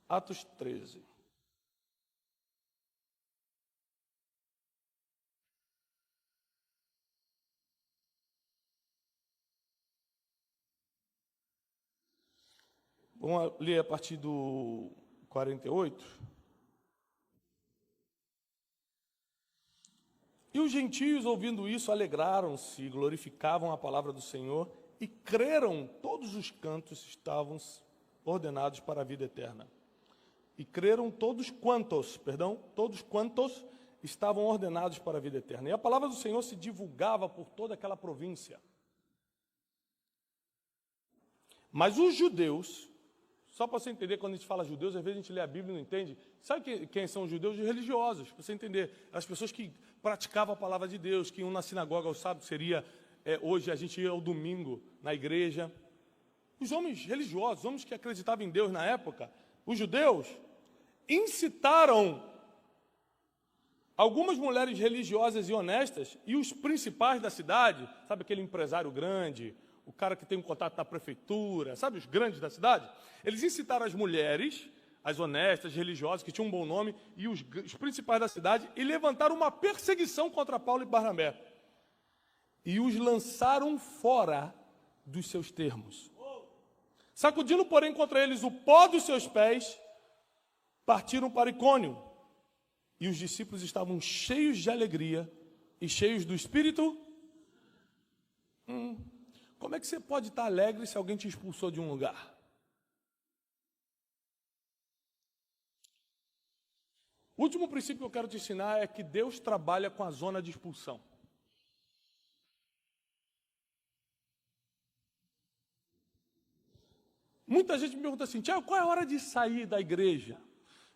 Atos 13. Vamos ler a partir do 48. E os gentios, ouvindo isso, alegraram-se e glorificavam a palavra do Senhor e creram, todos os cantos estavam ordenados para a vida eterna. E creram todos quantos estavam ordenados para a vida eterna. E a palavra do Senhor se divulgava por toda aquela província. Mas os judeus, só para você entender, quando a gente fala judeus, às vezes a gente lê a Bíblia e não entende. Sabe quem são os judeus? Os religiosos, para você entender. As pessoas que praticavam a palavra de Deus, que iam na sinagoga aos sábados, seria hoje a gente ia ao domingo na igreja. Os homens religiosos, os homens que acreditavam em Deus na época, os judeus, incitaram algumas mulheres religiosas e honestas e os principais da cidade, sabe aquele empresário grande, o cara que tem um contato na prefeitura, sabe os grandes da cidade? Eles incitaram as mulheres, as honestas, religiosas, que tinham um bom nome, e os principais da cidade, e levantaram uma perseguição contra Paulo e Barnabé. E os lançaram fora dos seus termos. Sacudindo, porém, contra eles o pó dos seus pés, partiram para Icônio. E os discípulos estavam cheios de alegria e cheios do Espírito. Como é que você pode estar alegre se alguém te expulsou de um lugar? O último princípio que eu quero te ensinar é que Deus trabalha com a zona de expulsão. Muita gente me pergunta assim, Tiago, qual é a hora de sair da igreja?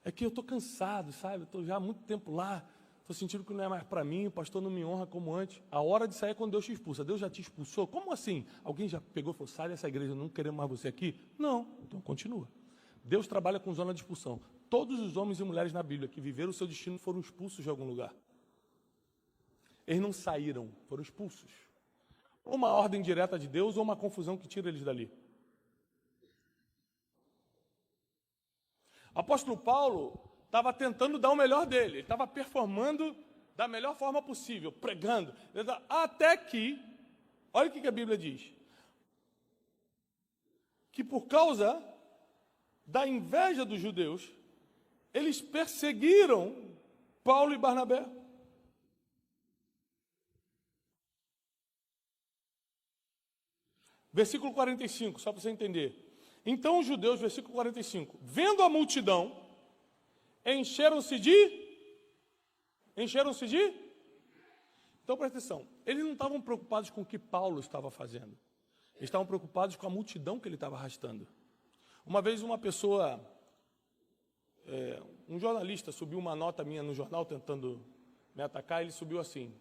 É que eu estou cansado, sabe? Estou já há muito tempo lá, estou sentindo que não é mais para mim, o pastor não me honra como antes. A hora de sair é quando Deus te expulsa. Deus já te expulsou? Como assim? Alguém já pegou e falou, sai dessa igreja, não queremos mais você aqui? Não, então continua. Deus trabalha com zona de expulsão. Todos os homens e mulheres na Bíblia que viveram o seu destino foram expulsos de algum lugar. Eles não saíram, foram expulsos. Ou uma ordem direta de Deus, ou uma confusão que tira eles dali. O apóstolo Paulo estava tentando dar o melhor dele. Ele estava performando da melhor forma possível, pregando. Até que, olha o que a Bíblia diz. Que por causa da inveja dos judeus, eles perseguiram Paulo e Barnabé. Versículo 45, só para você entender. Então os judeus, versículo 45, vendo a multidão, encheram-se de... Então presta atenção, eles não estavam preocupados com o que Paulo estava fazendo. Eles estavam preocupados com a multidão que ele estava arrastando. Uma vez uma pessoa, um jornalista subiu uma nota minha no jornal tentando me atacar, ele subiu assim: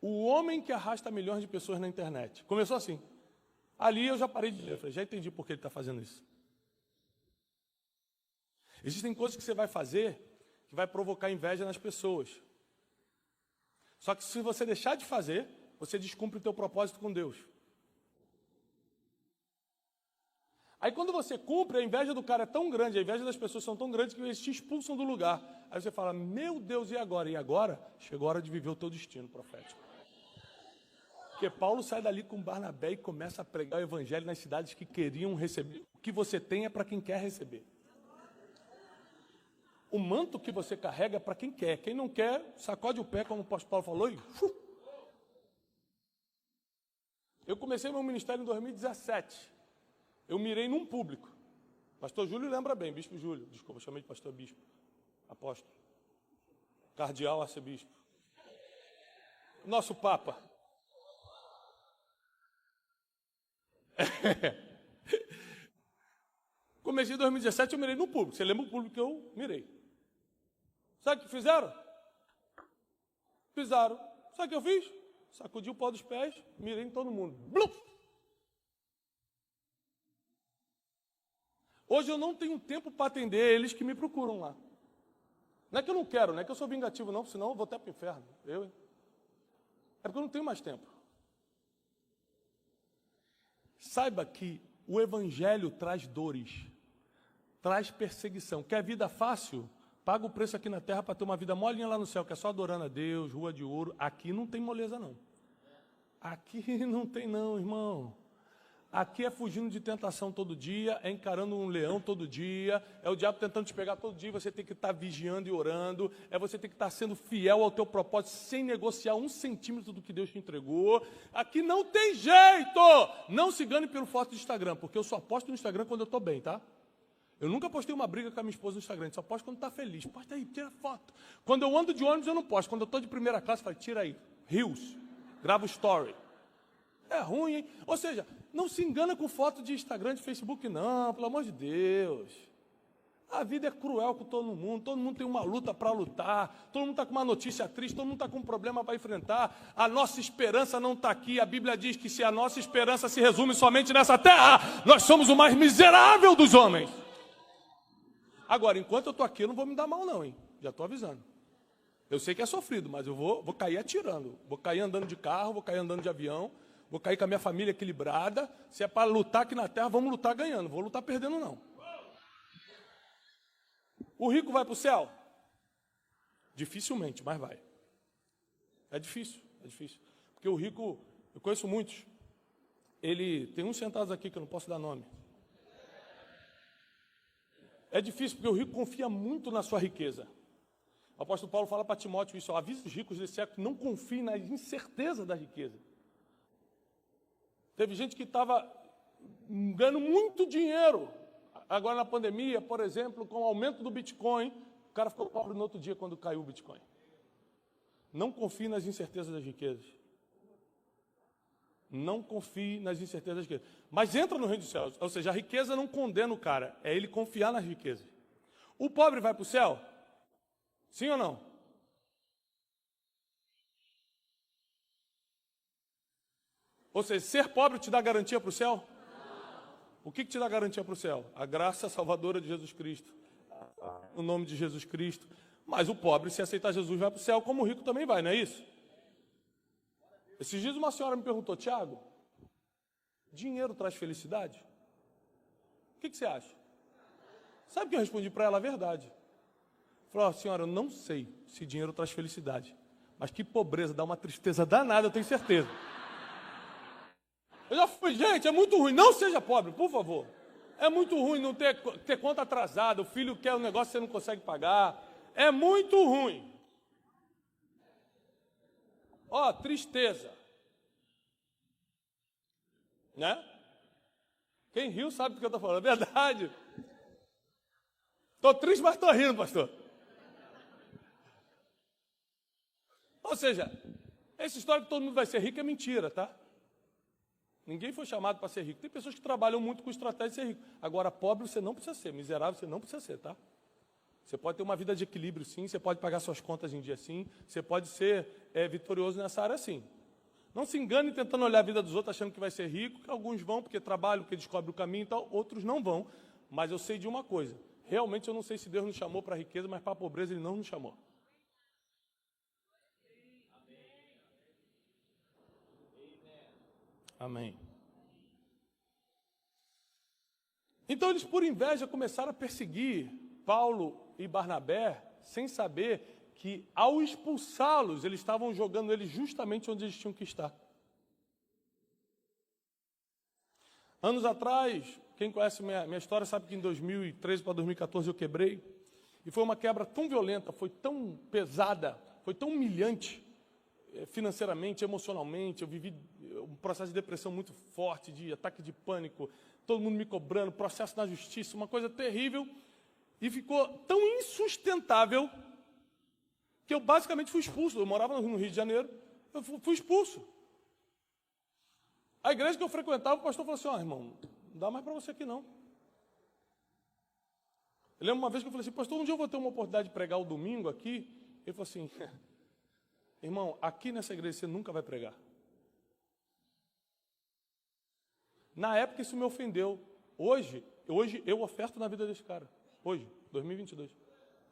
o homem que arrasta milhões de pessoas na internet. Começou assim. Ali eu já parei de ler, eu falei, já entendi por que ele está fazendo isso. Existem coisas que você vai fazer que vai provocar inveja nas pessoas. Só que se você deixar de fazer, você descumpre o teu propósito com Deus. Aí quando você cumpre, a inveja do cara é tão grande, a inveja das pessoas são tão grandes que eles te expulsam do lugar. Aí você fala, meu Deus, e agora? E agora? Chegou a hora de viver o teu destino profético. Porque Paulo sai dali com Barnabé e começa a pregar o evangelho nas cidades que queriam receber. O que você tem é para quem quer receber. O manto que você carrega é para quem quer. Quem não quer, sacode o pé, como o apóstolo Paulo falou, e... Eu comecei meu ministério em 2017. Eu mirei num público. Pastor Júlio lembra bem, Bispo Júlio. Desculpa, eu chamei de pastor bispo. Apóstolo. Cardeal, arcebispo. Nosso Papa. Comecei em 2017, eu mirei no público. Você lembra o público que eu mirei? Sabe o que fizeram? Sabe o que eu fiz? Sacudi o pó dos pés, mirei em todo mundo. Blum! Hoje eu não tenho tempo para atender eles que me procuram lá. Não é que eu não quero, não é que eu sou vingativo não, senão eu vou até para o inferno. É porque eu não tenho mais tempo. Saiba que o evangelho traz dores, traz perseguição. Quer vida fácil? Paga o preço aqui na terra para ter uma vida molinha lá no céu, que é só adorando a Deus, rua de ouro. Aqui não tem moleza não. Aqui não tem não, irmão. Aqui é fugindo de tentação todo dia, é encarando um leão todo dia, é o diabo tentando te pegar todo dia, você tem que estar vigiando e orando, é você ter que estar sendo fiel ao teu propósito, sem negociar 1 centímetro do que Deus te entregou. Aqui não tem jeito! Não se engane pelo foto do Instagram, porque eu só posto no Instagram quando eu estou bem, tá? Eu nunca postei uma briga com a minha esposa no Instagram, só posto quando está feliz. Posta aí, tira foto. Quando eu ando de ônibus eu não posto, quando eu estou de primeira classe, eu falo, tira aí, Reels, grava o story. É ruim, hein? Ou seja, não se engana com foto de Instagram, de Facebook, não, pelo amor de Deus. A vida é cruel com todo mundo tem uma luta para lutar, todo mundo está com uma notícia triste, todo mundo está com um problema para enfrentar. A nossa esperança não está aqui. A Bíblia diz que se a nossa esperança se resume somente nessa terra, nós somos o mais miserável dos homens. Agora, enquanto eu estou aqui, eu não vou me dar mal não, hein? Já estou avisando. Eu sei que é sofrido, mas eu vou cair atirando. Vou cair andando de carro, vou cair andando de avião. Vou cair com a minha família equilibrada. Se é para lutar aqui na terra, vamos lutar ganhando. Não vou lutar perdendo, não. O rico vai para o céu? Dificilmente, mas vai. É difícil. Porque o rico, eu conheço muitos. Ele tem uns sentados aqui que eu não posso dar nome. É difícil porque o rico confia muito na sua riqueza. O apóstolo Paulo fala para Timóteo isso. Avisa os ricos desse século, não confiem na incerteza da riqueza. Teve gente que estava ganhando muito dinheiro. Agora na pandemia, por exemplo, com o aumento do Bitcoin, o cara ficou pobre no outro dia quando caiu o Bitcoin. Não confie nas incertezas das riquezas. Não confie nas incertezas das riquezas. Mas entra no reino dos céus. Ou seja, a riqueza não condena o cara, é ele confiar nas riquezas. O pobre vai para o céu? Sim ou não? Ou seja, ser pobre te dá garantia para o céu? O que te dá garantia para o céu? A graça salvadora de Jesus Cristo. O nome de Jesus Cristo. Mas o pobre, se aceitar Jesus, vai para o céu, como o rico também vai, não é isso? Esses dias uma senhora me perguntou, Tiago, dinheiro traz felicidade? O que você acha? Sabe o que eu respondi para ela? A verdade. Falei, senhora, eu não sei se dinheiro traz felicidade, mas que pobreza, dá uma tristeza danada, eu tenho certeza. Eu já fui, gente, é muito ruim, não seja pobre, por favor. É muito ruim não ter conta atrasada, o filho quer um negócio que você não consegue pagar. É muito ruim. Ó, tristeza. Né? Quem riu sabe do que eu estou falando, é verdade. Estou triste, mas estou rindo, pastor. Ou seja, essa história que todo mundo vai ser rico é mentira, tá? Ninguém foi chamado para ser rico. Tem pessoas que trabalham muito com estratégia de ser rico. Agora, pobre você não precisa ser, miserável você não precisa ser, tá? Você pode ter uma vida de equilíbrio, sim. Você pode pagar suas contas em dia, sim. Você pode ser vitorioso nessa área, sim. Não se engane tentando olhar a vida dos outros achando que vai ser rico, que alguns vão porque trabalham, porque descobrem o caminho e tal, outros não vão. Mas eu sei de uma coisa, realmente eu não sei se Deus nos chamou para a riqueza, mas para a pobreza Ele não nos chamou. Amém. Então eles, por inveja, começaram a perseguir Paulo e Barnabé, sem saber que, ao expulsá-los, eles estavam jogando eles justamente onde eles tinham que estar. Anos atrás, quem conhece minha história sabe que em 2013 para 2014 eu quebrei. E foi uma quebra tão violenta, foi tão pesada, foi tão humilhante, financeiramente, emocionalmente. Eu vivi um processo de depressão muito forte, de ataque de pânico, todo mundo me cobrando, processo na justiça, uma coisa terrível. E ficou tão insustentável que eu basicamente fui expulso. Eu morava no Rio de Janeiro, eu fui expulso. A igreja que eu frequentava, o pastor falou assim, irmão, não dá mais para você aqui não. Eu lembro uma vez que eu falei assim, pastor, um dia eu vou ter uma oportunidade de pregar o domingo aqui. Ele falou assim, irmão, aqui nessa igreja você nunca vai pregar. Na época isso me ofendeu. Hoje eu oferto na vida desse cara. Hoje, 2022. Eu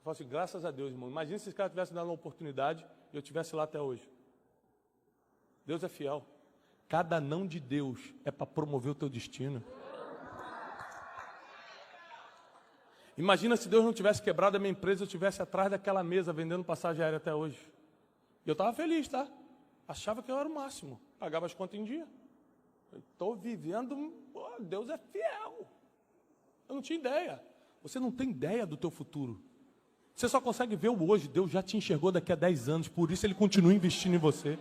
falo assim, graças a Deus, irmão. Imagina se esse cara tivesse dado uma oportunidade e eu estivesse lá até hoje. Deus é fiel. Cada não de Deus é para promover o teu destino. Imagina se Deus não tivesse quebrado a minha empresa, eu estivesse atrás daquela mesa vendendo passagem aérea até hoje. E eu estava feliz, tá? Achava que eu era o máximo. Pagava as contas em dia. Estou vivendo, Deus é fiel. Eu não tinha ideia. Você não tem ideia do teu futuro. Você só consegue ver o hoje. Deus já te enxergou daqui a 10 anos, por isso Ele continua investindo em você.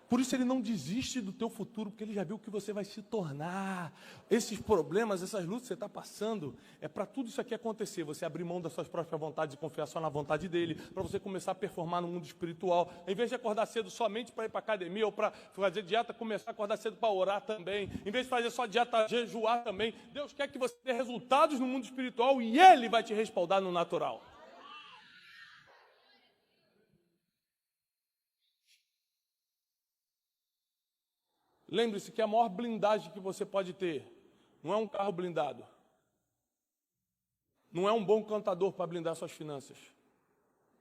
Por isso Ele não desiste do teu futuro, porque Ele já viu o que você vai se tornar. Esses problemas, essas lutas que você está passando, é para tudo isso aqui acontecer. Você abrir mão das suas próprias vontades e confiar só na vontade dEle, para você começar a performar no mundo espiritual. Em vez de acordar cedo somente para ir para a academia ou para fazer dieta, começar a acordar cedo para orar também. Em vez de fazer só dieta, jejuar também. Deus quer que você tenha resultados no mundo espiritual e Ele vai te respaldar no natural. Lembre-se que a maior blindagem que você pode ter não é um carro blindado. Não é um bom cantador para blindar suas finanças.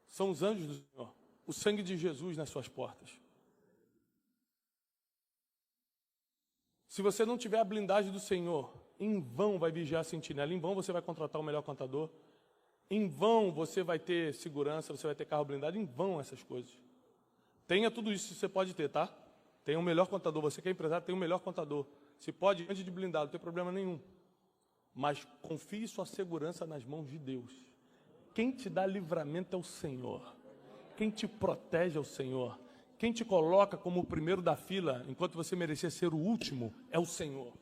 São os anjos do Senhor. O sangue de Jesus nas suas portas. Se você não tiver a blindagem do Senhor, em vão vai vigiar a sentinela. Em vão você vai contratar o melhor cantador. Em vão você vai ter segurança, você vai ter carro blindado. Em vão essas coisas. Tenha tudo isso que você pode ter, tá? Tem um melhor contador. Você que é empresário, tem um melhor contador. Se pode, antes de blindado, não tem problema nenhum. Mas confie sua segurança nas mãos de Deus. Quem te dá livramento é o Senhor. Quem te protege é o Senhor. Quem te coloca como o primeiro da fila, enquanto você merecia ser o último, é o Senhor.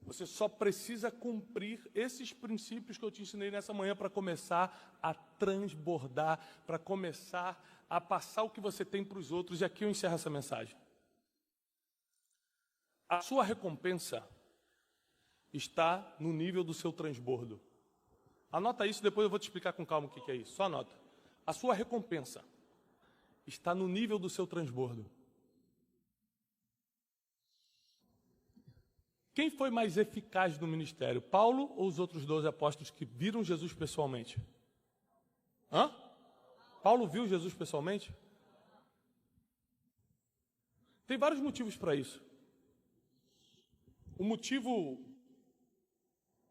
Você só precisa cumprir esses princípios que eu te ensinei nessa manhã para começar a transbordar, para começar a passar o que você tem para os outros. E aqui eu encerro essa mensagem. A sua recompensa está no nível do seu transbordo. Anota isso, depois eu vou te explicar com calma o que é isso. Só anota. A sua recompensa está no nível do seu transbordo. Quem foi mais eficaz no ministério? Paulo ou os outros 12 apóstolos que viram Jesus pessoalmente? Paulo viu Jesus pessoalmente? Tem vários motivos para isso. O motivo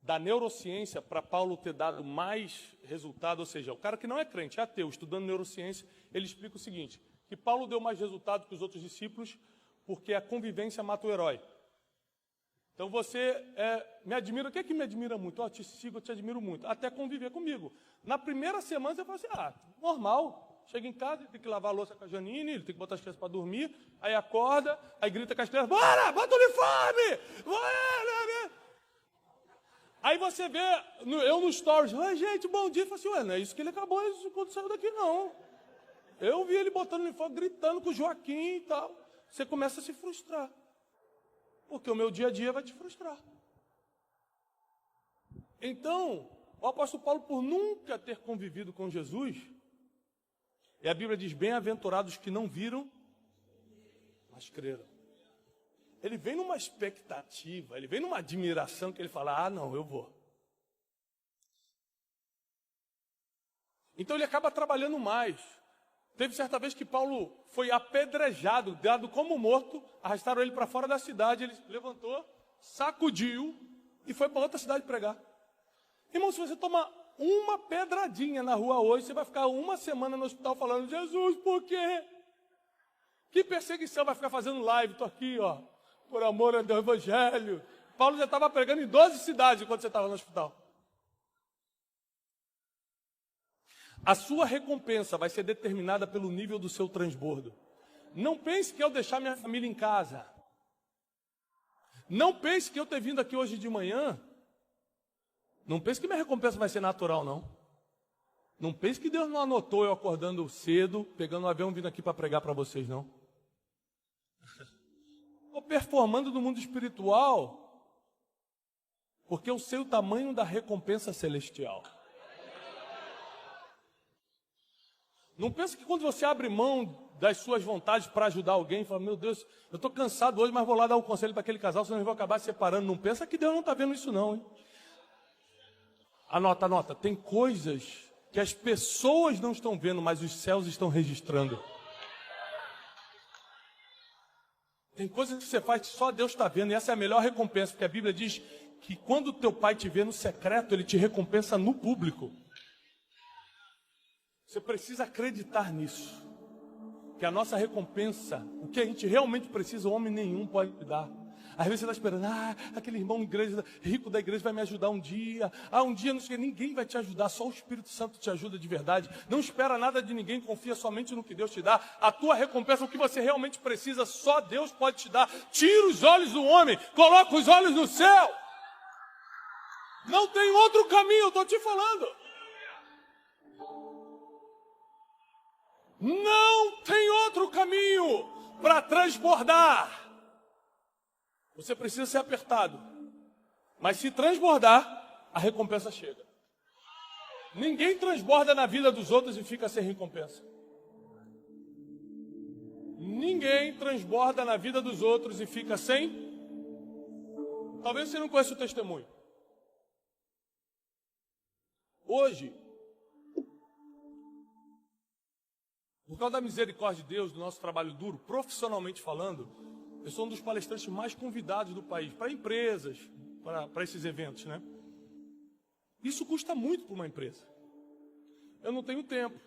da neurociência para Paulo ter dado mais resultado, ou seja, o cara que não é crente, é ateu, estudando neurociência, ele explica o seguinte, que Paulo deu mais resultado que os outros discípulos porque a convivência mata o herói. Então você me admira, o que é que me admira muito? Eu te sigo, eu te admiro muito, até conviver comigo. Na primeira semana você fala assim, normal, chega em casa, ele tem que lavar a louça com a Janine, ele tem que botar as crianças para dormir, aí acorda, aí grita com as crianças, bora, bota o uniforme! Bora! Aí você vê, eu no stories, gente, bom dia, eu falo assim, não é isso que ele acabou quando saiu daqui, não. Eu vi ele botando o uniforme, gritando com o Joaquim e tal. Você começa a se frustrar. Porque o meu dia a dia vai te frustrar. Então, o apóstolo Paulo, por nunca ter convivido com Jesus, e a Bíblia diz, bem-aventurados que não viram, mas creram. Ele vem numa expectativa, ele vem numa admiração que ele fala, não, eu vou. Então ele acaba trabalhando mais. Teve certa vez que Paulo foi apedrejado, dado como morto, arrastaram ele para fora da cidade, ele levantou, sacudiu e foi para outra cidade pregar. Irmão, se você tomar uma pedradinha na rua hoje, você vai ficar uma semana no hospital falando, Jesus, por quê? Que perseguição, vai ficar fazendo live, estou aqui, por amor ao Evangelho. Paulo já estava pregando em 12 cidades enquanto você estava no hospital. A sua recompensa vai ser determinada pelo nível do seu transbordo. Não pense que eu deixar minha família em casa. Não pense que eu ter vindo aqui hoje de manhã. Não pense que minha recompensa vai ser natural, não. Não pense que Deus não anotou eu acordando cedo, pegando um avião vindo aqui para pregar para vocês, não. Estou performando no mundo espiritual, porque eu sei o tamanho da recompensa celestial. Não pense que quando você abre mão das suas vontades para ajudar alguém, fala, meu Deus, eu estou cansado hoje, mas vou lá dar um conselho para aquele casal, senão eu vou acabar se separando. Não pensa que Deus não está vendo isso não, hein? Anota, tem coisas que as pessoas não estão vendo, mas os céus estão registrando. Tem coisas que você faz que só Deus está vendo, e essa é a melhor recompensa, porque a Bíblia diz que quando o teu pai te vê no secreto, ele te recompensa no público. Você precisa acreditar nisso, que a nossa recompensa, o que a gente realmente precisa, o homem nenhum pode dar. Às vezes você está esperando, aquele irmão igreja, rico da igreja vai me ajudar um dia. Um dia não sei, ninguém vai te ajudar, só o Espírito Santo te ajuda de verdade. Não espera nada de ninguém, confia somente no que Deus te dá. A tua recompensa, o que você realmente precisa, só Deus pode te dar. Tira os olhos do homem, coloca os olhos no céu. Não tem outro caminho, eu estou te falando. Não tem outro caminho para transbordar. Você precisa ser apertado. Mas se transbordar, a recompensa chega. Ninguém transborda na vida dos outros e fica sem recompensa. Ninguém transborda na vida dos outros e fica sem. Talvez você não conheça o testemunho. Hoje, por causa da misericórdia de Deus, do nosso trabalho duro, profissionalmente falando, eu sou um dos palestrantes mais convidados do país, para empresas, para esses eventos, né? Isso custa muito para uma empresa. Eu não tenho tempo.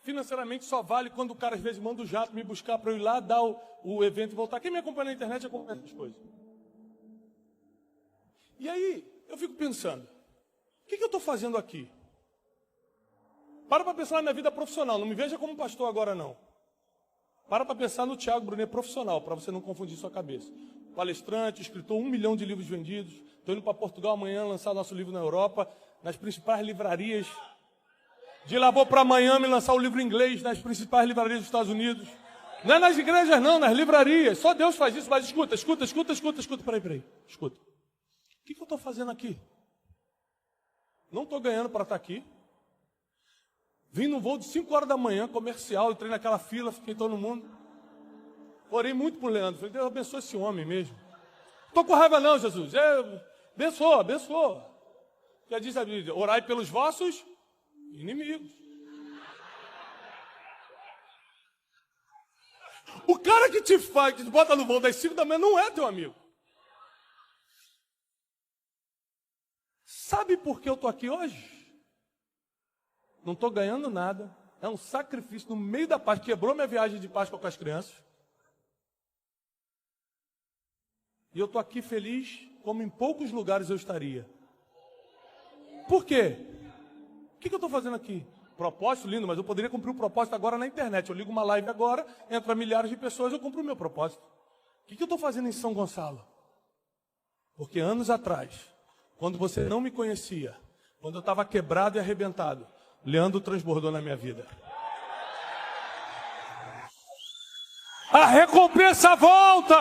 Financeiramente só vale quando o cara às vezes manda o jato me buscar para eu ir lá, dar o evento e voltar. Quem me acompanha na internet acompanha essas coisas. E aí, eu fico pensando, o que eu estou fazendo aqui? Para pensar na minha vida profissional, não me veja como pastor agora não. Para pensar no Thiago Brunet profissional, para você não confundir sua cabeça. Palestrante, escritor, 1 milhão de livros vendidos. Estou indo para Portugal amanhã lançar nosso livro na Europa, nas principais livrarias. De lá vou para amanhã me lançar o livro em inglês nas principais livrarias dos Estados Unidos. Não é nas igrejas não, nas livrarias. Só Deus faz isso, mas escuta. Peraí. Escuta. O que eu estou fazendo aqui? Não estou ganhando para estar aqui. Vim num voo de 5 horas da manhã, comercial, entrei naquela fila, fiquei todo mundo. Orei muito por Leandro. Falei, Deus abençoe esse homem mesmo. Não estou com raiva não, Jesus. Abençoa. Já diz a Bíblia, orai pelos vossos inimigos. O cara que te faz, que te bota no voo das 5 da manhã não é teu amigo. Sabe por que eu estou aqui hoje? Não estou ganhando nada. É um sacrifício no meio da Páscoa. Quebrou minha viagem de Páscoa com as crianças. E eu estou aqui feliz como em poucos lugares eu estaria. Por quê? O que eu estou fazendo aqui? Propósito lindo, mas eu poderia cumprir o propósito agora na internet. Eu ligo uma live agora, entra milhares de pessoas, eu cumpro o meu propósito. O que eu estou fazendo em São Gonçalo? Porque anos atrás, quando você não me conhecia, quando eu estava quebrado e arrebentado, Leandro transbordou na minha vida. A recompensa volta!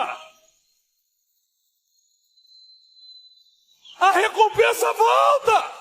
A recompensa volta!